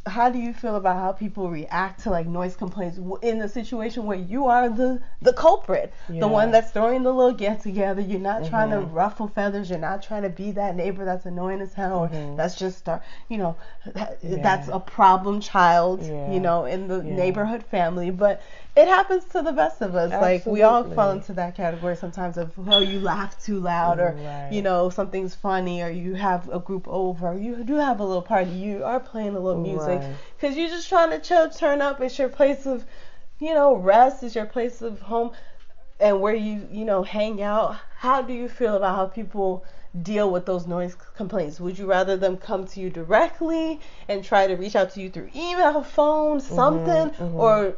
how do you feel about how people react to like noise complaints in the situation where you are the culprit, the one that's throwing the little get together? You're not trying to ruffle feathers, you're not trying to be that neighbor that's annoying as hell, or that's just you know, that's a problem child, you know, in the neighborhood family. But it happens to the best of us. Like, we all fall into that category sometimes of, oh, you laugh too loud, or you know, something's funny, or you have a group over, you do have a little party, you are playing a little music, because you're just trying to chill, turn up. It's your place of, you know, rest, it's your place of home, and where you know, hang out. How do you feel about how people deal with those noise complaints? Would you rather them come to you directly and try to reach out to you through email, phone, something, or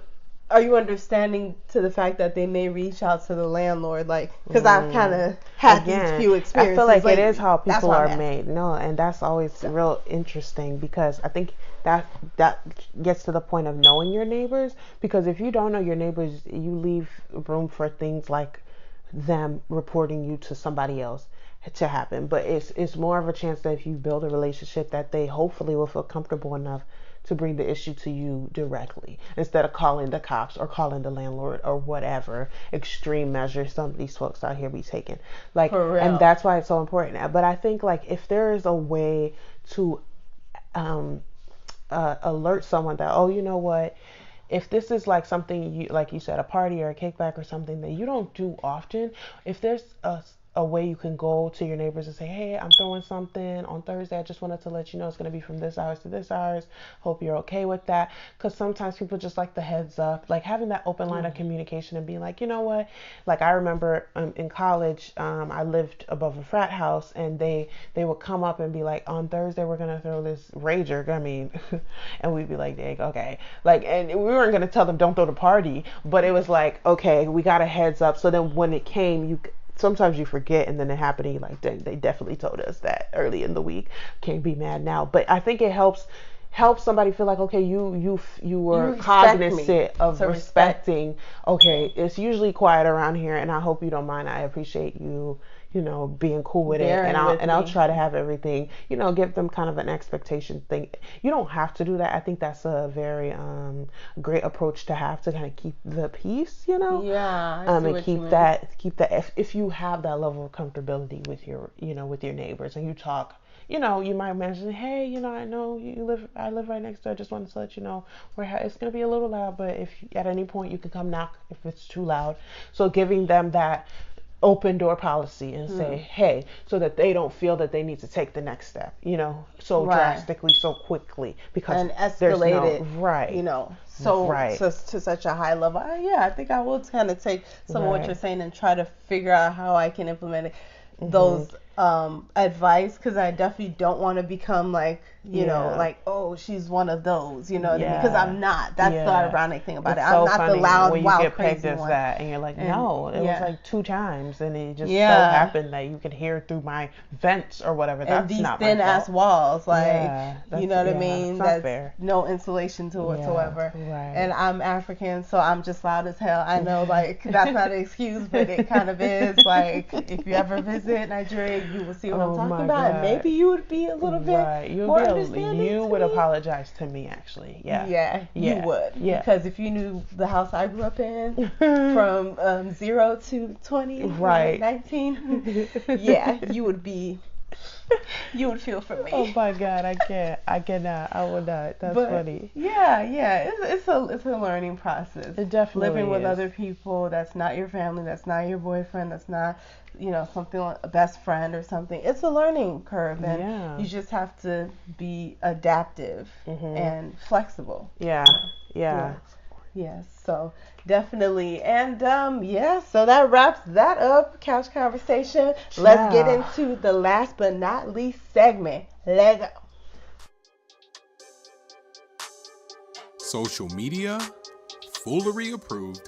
are you understanding to the fact that they may reach out to the landlord? Like, because I've kind of had these few experiences. I feel like it is how people are made. No, and that's always real interesting, because I think that gets to the point of knowing your neighbors. Because if you don't know your neighbors, you leave room for things like them reporting you to somebody else to happen. But it's more of a chance that if you build a relationship, that they hopefully will feel comfortable enough to bring the issue to you directly, instead of calling the cops or calling the landlord or whatever extreme measures some of these folks out here be taking. Like, and that's why it's so important. But I think, like, if there is a way to alert someone that, oh, you know what, if this is like something you, like you said, a party or a kickback or something that you don't do often, if there's a way you can go to your neighbors and say, hey, I'm throwing something on Thursday, I just wanted to let you know it's going to be from this hours to this hours, hope you're okay with that. Because sometimes people just like the heads up, like having that open line of communication and being like, you know what, like I remember in college, I lived above a frat house, and they would come up and be like, on Thursday we're going to throw this rager, I mean, and we'd be like, dang, okay, like, and we weren't going to tell them don't throw the party, but it was like, okay, we got a heads up. So then when it came, sometimes you forget, and then it happened, and you're like, dang, they definitely told us that early in the week. Can't be mad now. But I think it helps somebody feel like, okay, you were cognizant of respecting, okay, it's usually quiet around here, and I hope you don't mind. I appreciate you, you know, being cool with it, and I'll try to have everything, you know, give them kind of an expectation thing. You don't have to do that. I think that's a very great approach to have, to kind of keep the peace, you know. And keep that if you have that level of comfortability with your, you know, with your neighbors, and you talk, you know, you might mention, hey, you know, I know I live right next door. I just wanted to let you know it's going to be a little loud, but if at any point you can come knock if it's too loud. So giving them that open door policy and say, hey, so that they don't feel that they need to take the next step, you know, so drastically, so quickly, because and escalate it, you know, so to such a high level. I think I will kind of take some of what you're saying and try to figure out how I can implement it. Those advice, because I definitely don't want to become like, you know, like, oh, she's one of those, you know what I mean? Because I'm not. That's the ironic thing about it. I'm not the loud, when wild, you get crazy pegged as one. that, and you're like, no, it was like 2 times, and it just so happened that you could hear through my vents or whatever. That's and these not thin my fault. ass walls, like, you know what I mean? That's fair. No insulation to whatsoever. Right. And I'm African, so I'm just loud as hell. I know, like, that's not an excuse, but it kind of is. Like, if you ever visit Nigeria, you will see what I'm talking about, and maybe you would be a little bit more understanding. You would apologize to me, actually. Yeah, you would. Because if you knew the house I grew up in, from 0 to 20, 19, you would be. You would feel for me. Oh my God, I cannot. I would not. That's funny. It's a learning process. It definitely living with is. Other people that's not your family, that's not your boyfriend, that's not, you know, something like a best friend or something. It's a learning curve, and you just have to be adaptive and flexible. Yes, so definitely. And so that wraps that up, Couch Conversation. Let's get into the last but not least segment. Let's go. Social media, foolery approved.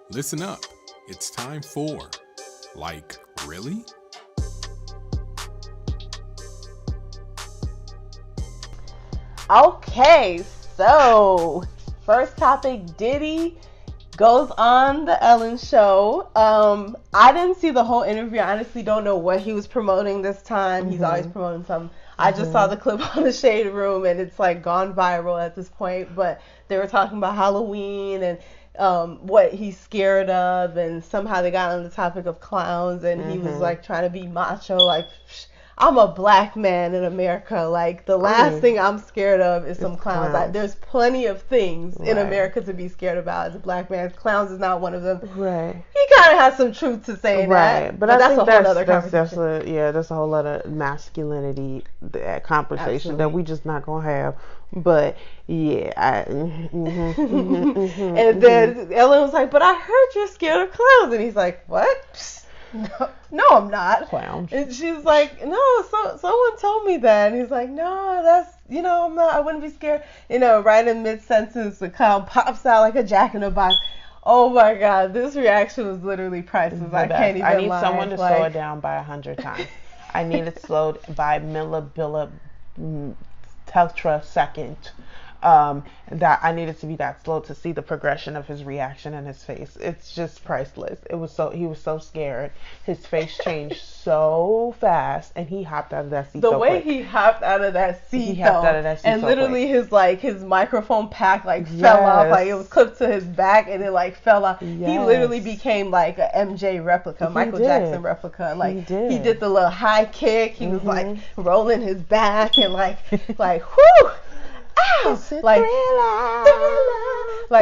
Listen up. It's time for, like, really? Okay, so first topic, Diddy goes on the Ellen show. I didn't see the whole interview. I honestly don't know what he was promoting this time. He's always promoting something. I just saw the clip on the Shade Room, and it's like gone viral at this point. But they were talking about Halloween and what he's scared of, and somehow they got on the topic of clowns, and he was like trying to be macho, like, I'm a black man in America. Like, the last thing I'm scared of is some clowns. Like, there's plenty of things in America to be scared about as a black man. Clowns is not one of them. Right. He kind of has some truth to say in that. But I that's think a whole other conversation. that's a whole lot of masculinity conversation that we just not gonna have. But and then Ellen was like, "But I heard you're scared of clowns," and he's like, "What?" No, I'm not. Clown. And she's like, no, someone told me that. And he's like, no, that's, you know, I'm not, I wouldn't be scared. You know, right in mid-sentence, the clown pops out like a jack in the box. Oh my God, this reaction was literally priceless. I can't even lie. I need someone to slow it down by 100 times. I need it slowed by millibilla tetra second. That I needed to be that slow to see the progression of his reaction in his face. It's just priceless. He was so scared. His face changed so fast, and he hopped out of that seat. The way he hopped out of that seat, and literally his microphone pack fell off, like it was clipped to his back, and it like fell off. Yes. He literally became like a MJ replica, Michael Jackson replica. Like he did the little high kick. He was like rolling his back and like whoo. Like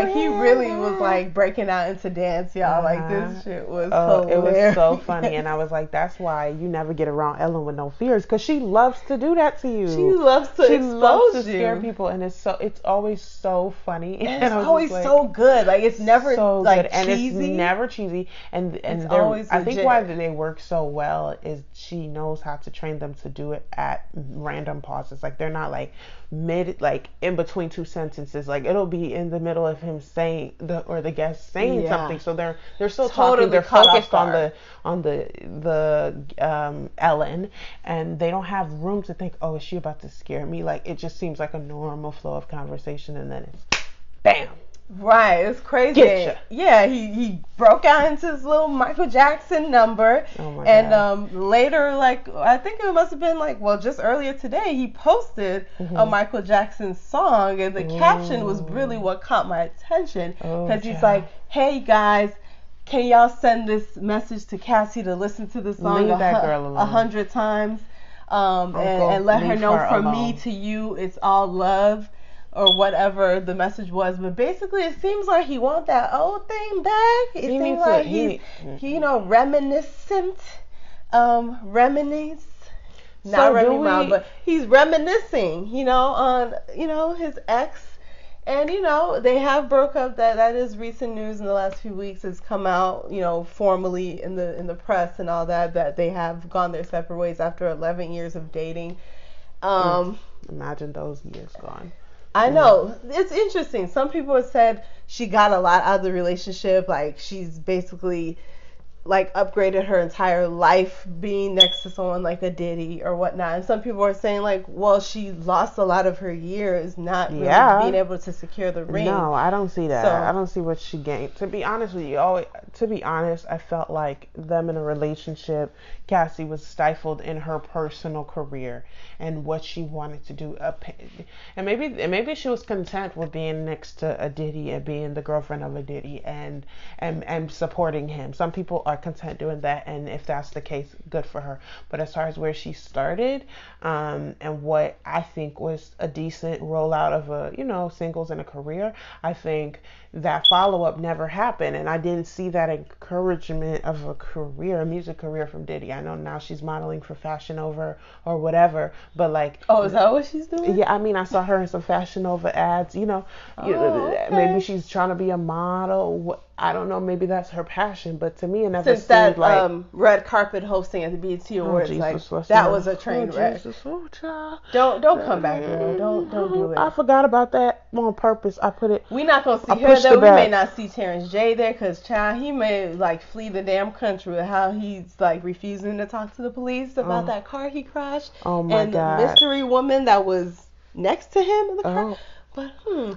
he really was like breaking out into dance, y'all. Like this shit was hilarious. It was so funny, and I was like, that's why you never get around Ellen with no fears, because she loves to do that to you. She loves to scare people, and it's always so funny, and it's always so good. Like it's never so like good. cheesy, and it's never cheesy, and it's always I think why they work so well is she knows how to train them to do it at random pauses. Like they're not like in between two sentences. Like it'll be in the middle of him saying the guest saying something, so they're still talking. They're focused on the Ellen, and they don't have room to think, oh, is she about to scare me? Like it just seems like a normal flow of conversation, and then it's bam. Right, it's crazy. Yeah, he broke out into his little Michael Jackson number. Oh my God. Later, like I think it must have been just earlier today, he posted a Michael Jackson song, and the caption was really what caught my attention, because he's like, "Hey guys, can y'all send this message to Cassie to listen to the song 100 times, and let her know from me to you, it's all love." Or whatever the message was, but basically it seems like he wants that old thing back. It seems like he's reminiscent, but he's reminiscing, on his ex, And they have broke up. That is recent news in the last few weeks. Has come out, formally in the press and all that they have gone their separate ways after 11 years of dating. Imagine those years gone. I know. It's interesting. Some people have said she got a lot out of the relationship. Like, she's basically like upgraded her entire life being next to someone like a Diddy or whatnot. And some people are saying like, well, she lost a lot of her years not really being able to secure the ring. No, I don't see that. I don't see what she gained. To be honest with you, I felt like them in a relationship, Cassie was stifled in her personal career and what she wanted to do. And maybe she was content with being next to a Diddy and being the girlfriend of a Diddy and supporting him. Some people are content doing that, and if that's the case, good for her. But as far as where she started, and what I think was a decent rollout of a singles and a career, I think that follow-up never happened, and I didn't see that encouragement of a music career from Diddy. I know now she's modeling for Fashion Nova or whatever, but like, oh, is that what she's doing? Yeah, I mean, I saw her in some Fashion Nova ads. Okay. Maybe she's trying to be a model. I don't know, maybe that's her passion, but to me it never seemed that like red carpet hosting at the BET Awards, that was a train wreck. Don't come back, girl. Don't do it. I forgot about that on purpose. I put it. We're not gonna see her though. We may not see Terrence J there because he may like flee the damn country with how he's like refusing to talk to the police about that car he crashed. Oh my God. God. And the mystery woman that was next to him in the car. But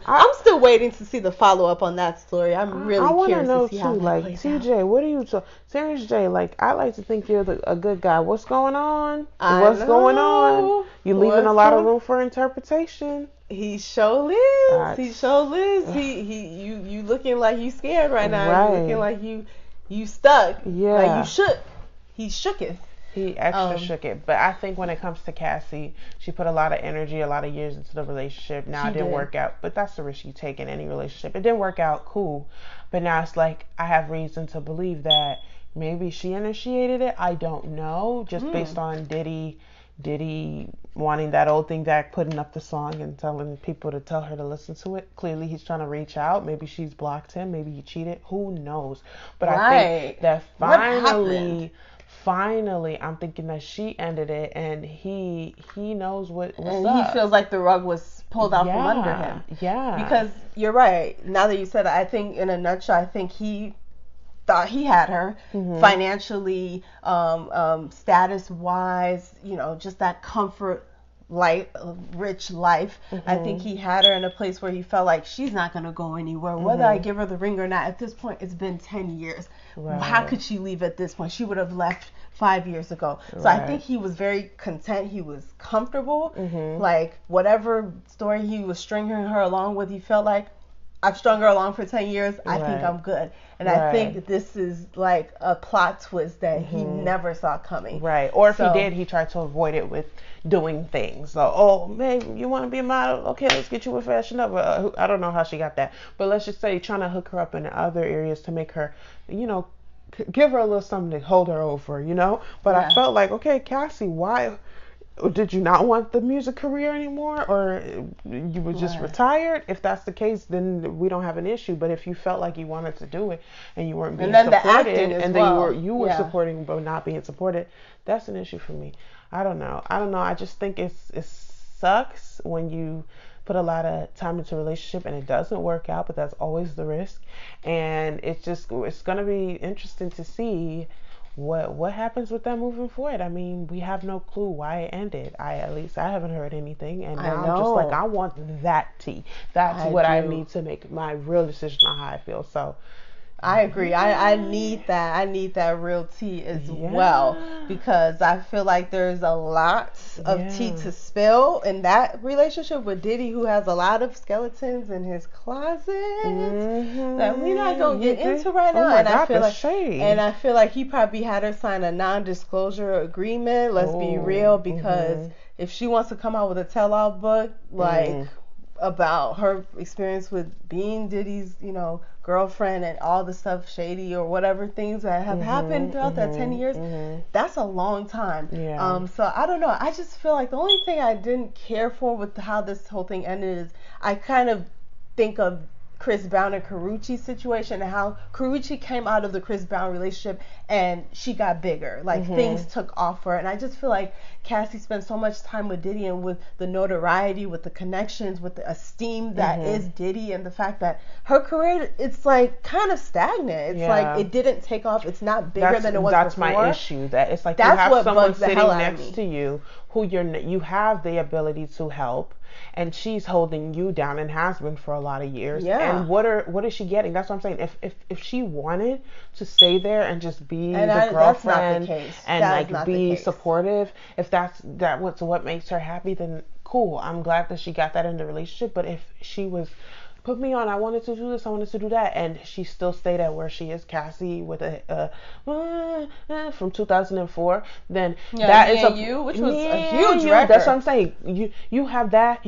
I'm still waiting to see the follow up on that story. I'm really curious to see how that plays out. TJ, what are you Terrence J, like, I like to think you're a good guy. What's going on? Going on? You leaving a lot of room for interpretation. He sure lives. He sure lives. You looking like you scared right now. Right. You looking like you stuck. Yeah. Like you shook. He shooketh. He extra shook it. But I think when it comes to Cassie, she put a lot of energy, a lot of years into the relationship. Now it didn't work out. But that's the risk you take in any relationship. It didn't work out, cool. But now it's like, I have reason to believe that maybe she initiated it. I don't know. Just based on Diddy wanting that old thing back, putting up the song and telling people to tell her to listen to it. Clearly he's trying to reach out. Maybe she's blocked him. Maybe he cheated. Who knows? But I think that finally, I'm thinking that she ended it, and he knows what's up. And he feels like the rug was pulled out from under him. Yeah. Because you're right. Now that you said it, I think in a nutshell, I think he thought he had her financially, status-wise, just that comfort rich life. I think he had her in a place where he felt like she's not going to go anywhere, whether I give her the ring or not. At this point, it's been 10 years. Right. How could she leave at this point? She would have left 5 years ago. So I think he was very content. He was comfortable. Like, whatever story he was stringing her along with, he felt like, I've strung her along for 10 years. I think I'm good. And I think this is like a plot twist that he never saw coming. Right. Or if he did, he tried to avoid it with doing things. So, babe, you want to be a model? Okay, let's get you a Fashion Nova. I don't know how she got that. But let's just say trying to hook her up in other areas to make her, give her a little something to hold her over, But I felt like, okay, Cassie, why... Did you not want the music career anymore, or you were just retired? If that's the case, then we don't have an issue. But if you felt like you wanted to do it and you weren't being supported, and then you were supporting but not being supported, that's an issue for me. I don't know. I just think it sucks when you put a lot of time into a relationship and it doesn't work out, but that's always the risk. And it's going to be interesting to see what happens with that moving forward. I mean, we have no clue why it ended. At least I haven't heard anything, and now I'm just like, I want that tea. That's what I need to make my real decision on how I feel. So I agree. I need that. I need that real tea as well, because I feel like there's a lot of tea to spill in that relationship with Diddy, who has a lot of skeletons in his closet that we're not gonna get into right now. And I feel like he probably had her sign a non-disclosure agreement. Let's be real, because if she wants to come out with a tell-all book about her experience with being Diddy's, girlfriend and all the stuff shady or whatever things that have happened throughout that 10 years, that's a long time. So I don't know. I just feel like the only thing I didn't care for with how this whole thing ended is I kind of think of Chris Brown and Karrueche's situation and how Karrueche came out of the Chris Brown relationship and she got bigger. Like things took off for her. And I just feel like Cassie spent so much time with Diddy, and with the notoriety, with the connections, with the esteem that is Diddy, and the fact that her career, it's like kind of stagnant. It's like it didn't take off. It's not bigger than it was before. That's my issue. That it's like that's you have someone sitting next to you who you have the ability to help, and she's holding you down and has been for a lot of years. Yeah. And what is she getting? That's what I'm saying. If she wanted to stay there and just be the girlfriend and like be supportive, if that's what makes her happy, then cool. I'm glad that she got that in the relationship. But if she was, put me on, I wanted to do this, I wanted to do that, and she still stayed at where she is, Cassie, with a from 2004, then that is which was a huge record. That's what I'm saying. You have that.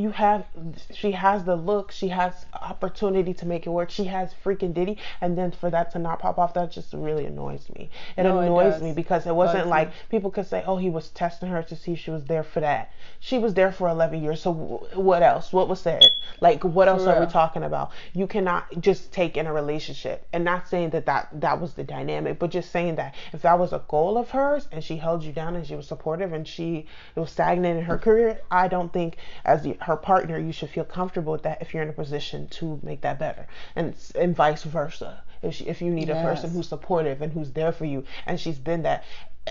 She has the look. She has opportunity to make it work. She has freaking Diddy, and then for that to not pop off, that just really annoys me. It annoys me because it wasn't like people could say, oh, he was testing her to see if she was there for that. She was there for 11 years. So what else? What was said? Like, what else are we talking about? You cannot just take in a relationship, and not saying that was the dynamic, but just saying that if that was a goal of hers and she held you down and she was supportive and it was stagnant in her career, I don't think as her partner you should feel comfortable with that if you're in a position to make that better, and vice versa. If you need a person who's supportive and who's there for you, and she's been that,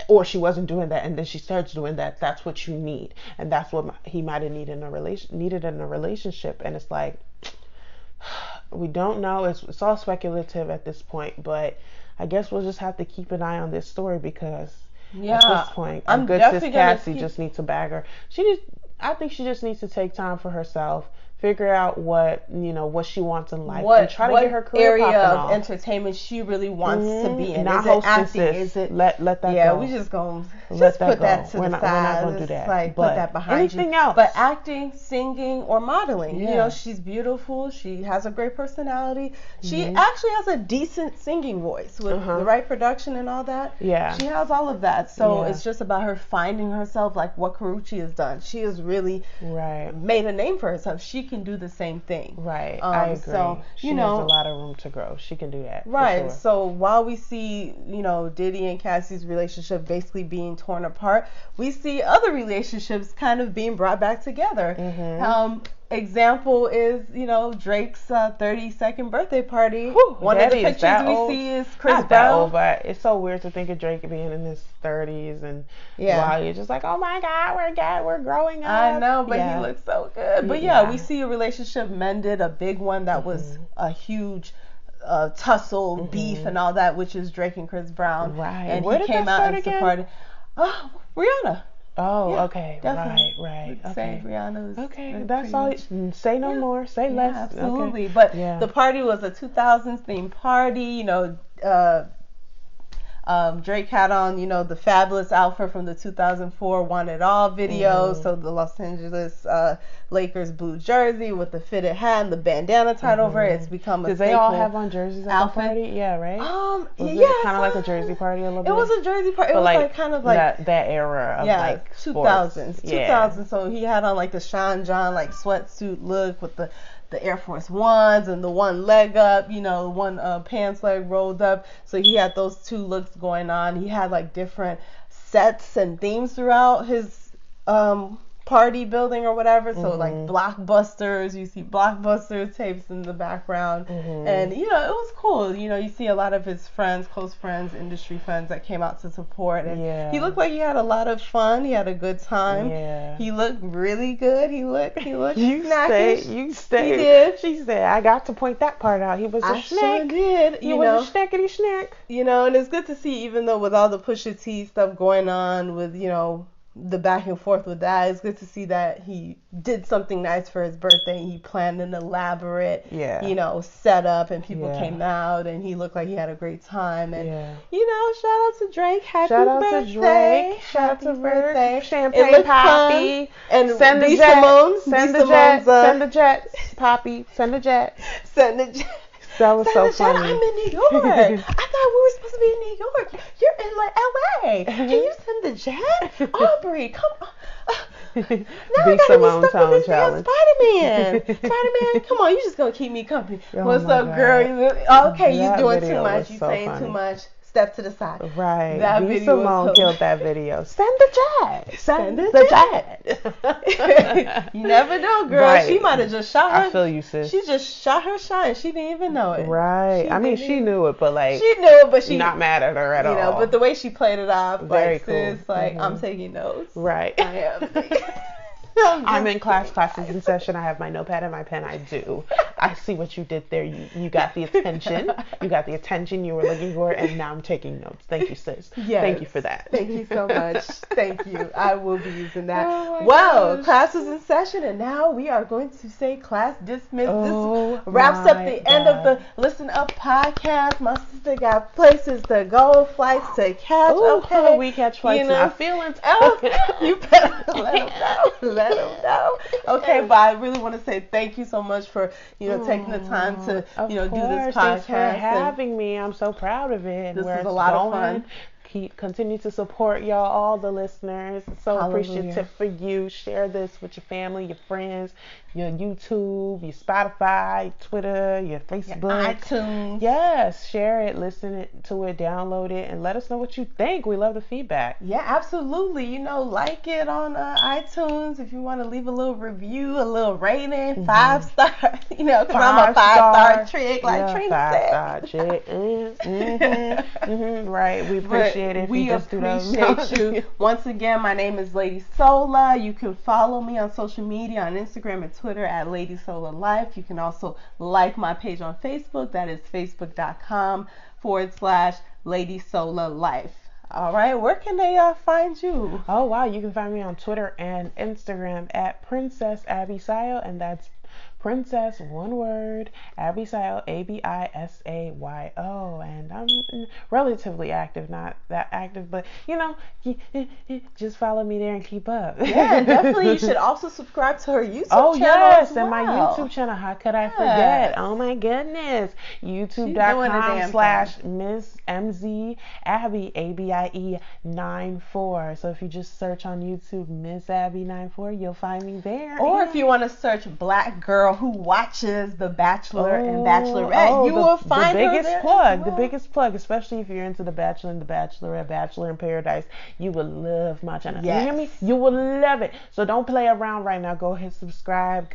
or she wasn't doing that and then she starts doing that, that's what you need, and that's what he might have needed in a relationship. And it's like, we don't know. It's all speculative at this point, but I guess we'll just have to keep an eye on this story, because at this point, our good sis Cassie just needs to bag her. I think she just needs to take time for herself, figure out what she wants in life, and try to get her career area of off. Entertainment she really wants to be in. Not is it acting? Is it let that go? Yeah, we just gonna put that to the side. We're not gonna do that. Like, put that behind anything you. else? But acting, singing, or modeling. She's beautiful. She has a great personality. She actually has a decent singing voice with the right production and all that. Yeah, she has all of that. So it's just about her finding herself, like what Karrueche has done. She has really made a name for herself. She can do the same thing. Right. I agree. So she has a lot of room to grow. She can do that. Right. Sure. So while we see, Diddy and Cassie's relationship basically being torn apart, we see other relationships kind of being brought back together. Example is, Drake's 32nd birthday party. One of the pictures we see is Chris Brown. That old, but it's so weird to think of Drake being in his 30s, and wow, you're just like, oh my God, we're growing up. I know, but he looks so good. But we see a relationship mended, a big one that was a huge tussle, beef, and all that, which is Drake and Chris Brown. Right. And Where he did came that out start and again? supported. Oh, Rihanna. Oh, okay. Definitely. Right. Okay. Say Rihanna's. Okay, that's all. Say no more. Say less. Absolutely. Okay. But the party was a 2000s themed party. Drake had on, the fabulous outfit from the 2004 Want It All video. So the Los Angeles Lakers blue jersey with the fitted hat and the bandana tied over it. It's become a Did they all have on jerseys at the party? Yeah, right? Was it kind of like a jersey party a little bit? It was a jersey party. It was like kind of like that era of like 2000s. 2000s. So he had on like the Sean John like sweatsuit look with the Air Force Ones and the one leg up, one pants leg rolled up. So he had those two looks going on. He had like different sets and themes throughout his party building or whatever. So like blockbusters, you see blockbuster tapes in the background, and it was cool. You see a lot of his friends, close friends, industry friends that came out to support, and he looked like he had a lot of fun. He had a good time. He looked really good. He looked snackish. You stayed. He did. She said, I got to point that part out. He was a snack. Sure did. He was a snackety snack. And it's good to see, even though with all the Pusha T stuff going on with the back and forth with that, it's good to see that he did something nice for his birthday. He planned an elaborate, setup, and people came out, and he looked like he had a great time. And shout out to Drake. Happy birthday. Shout out to birthday. It Champagne Poppy. And send the jet. Send the jets. Poppy. Send the jet. Send the jet. That was so funny. I'm in New York. I thought we were supposed to be in New York. You're in LA. Can you send the jet? Aubrey, come on. Be Simone Tone challenge. Spider-Man. Spider-Man, come on, you just gonna keep me company. Oh What's my up, God. girl? Okay, That you doing video too much. was You so saying funny. too much. Step to the side. Right. That B video Simone was killed that video. Send the jet. Send the jet. You never know, girl. Right. She might have just shot her. I feel you, sis. She just shot her shot and she didn't even know it. Right. I mean, she knew it, but like, she knew it, but she not mad at her at all. You know, but the way she played it off, Very like, cool. sis, like, I'm taking notes. Right. I am. I'm in classes in session. I have my notepad and my pen. I do. I see what you did there. You got the attention. You got the attention you were looking for, and now I'm taking notes. Thank you, sis. Yes. Thank you for that. Thank you so much. Thank you. I will be using that. Oh Well, gosh. class is in session, and now we are going to say class dismissed. Oh, this wraps up the end of God. the Listen Up podcast. My sister got places to go, flights to catch. Ooh, Okay, we catch flights you know. now. Feelings. Oh, you better let them know. Let them know. Okay, but I really want to say thank you so much for taking the time to Of do this course. podcast. Thanks for having me. I'm so proud of it. And This where is a it's lot of going. fun. Continue to support y'all, all the listeners. So Hallelujah. appreciative for you. Share this with your family, your friends, your YouTube, your Spotify, Twitter, your Facebook, Your iTunes. Yes, share it, listen to it, download it, and let us know what you think. We love the feedback. Yeah, absolutely. Like it on iTunes. If you want to leave a little review, a little rating, 5-star. Because I'm a 5-star chick, like Trina said. 5-star chick. Right. We appreciate it. If We you just do appreciate those. you. Once again, my name is Lady Sola. You can follow me on social media on Instagram and Twitter at Lady Sola Life. You can also like my page on Facebook. That is facebook.com/Lady Sola Life. All right, where can they find you? Oh, wow. You can find me on Twitter and Instagram at Princess Abisayo, and that's Princess, one word, Abisayo, Abisayo. And I'm relatively active, not that active, but just follow me there and keep up. Yeah, definitely. You should also subscribe to her YouTube channel. Oh, yes, as and my well. YouTube channel. How could I forget? Oh, my goodness. YouTube.com/Miss MZ Abby, ABIE 94. So if you just search on YouTube, Miss Abby 94, you'll find me there. Or if you want to search Black Girl who watches The Bachelor and Bachelorette, you will find the biggest her there plug. as The well. biggest plug, especially if you're into The Bachelor and The Bachelorette, Bachelor in Paradise. You will love my channel. Yes. You hear me? You will love it. So don't play around right now. Go ahead, subscribe.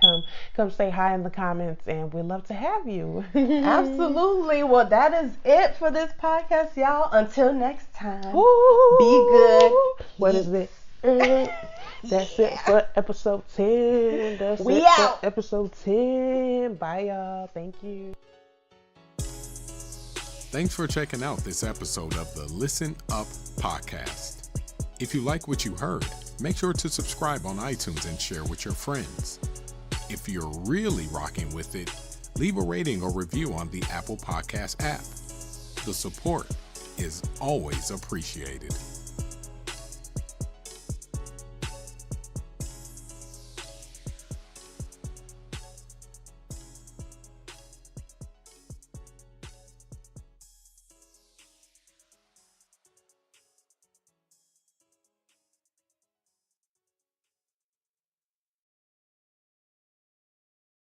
Come say hi in the comments, and we'd love to have you. Absolutely. Well, that is it for this podcast, y'all. Until next time, Ooh. be good. What is it? That's it for episode 10. That's We it out. for episode 10. Bye, y'all. Thank you. Thanks for checking out this episode of the Listen Up podcast. If you like what you heard, make sure to subscribe on iTunes and share with your friends. If you're really rocking with it, leave a rating or review on the Apple Podcast app. The support is always appreciated.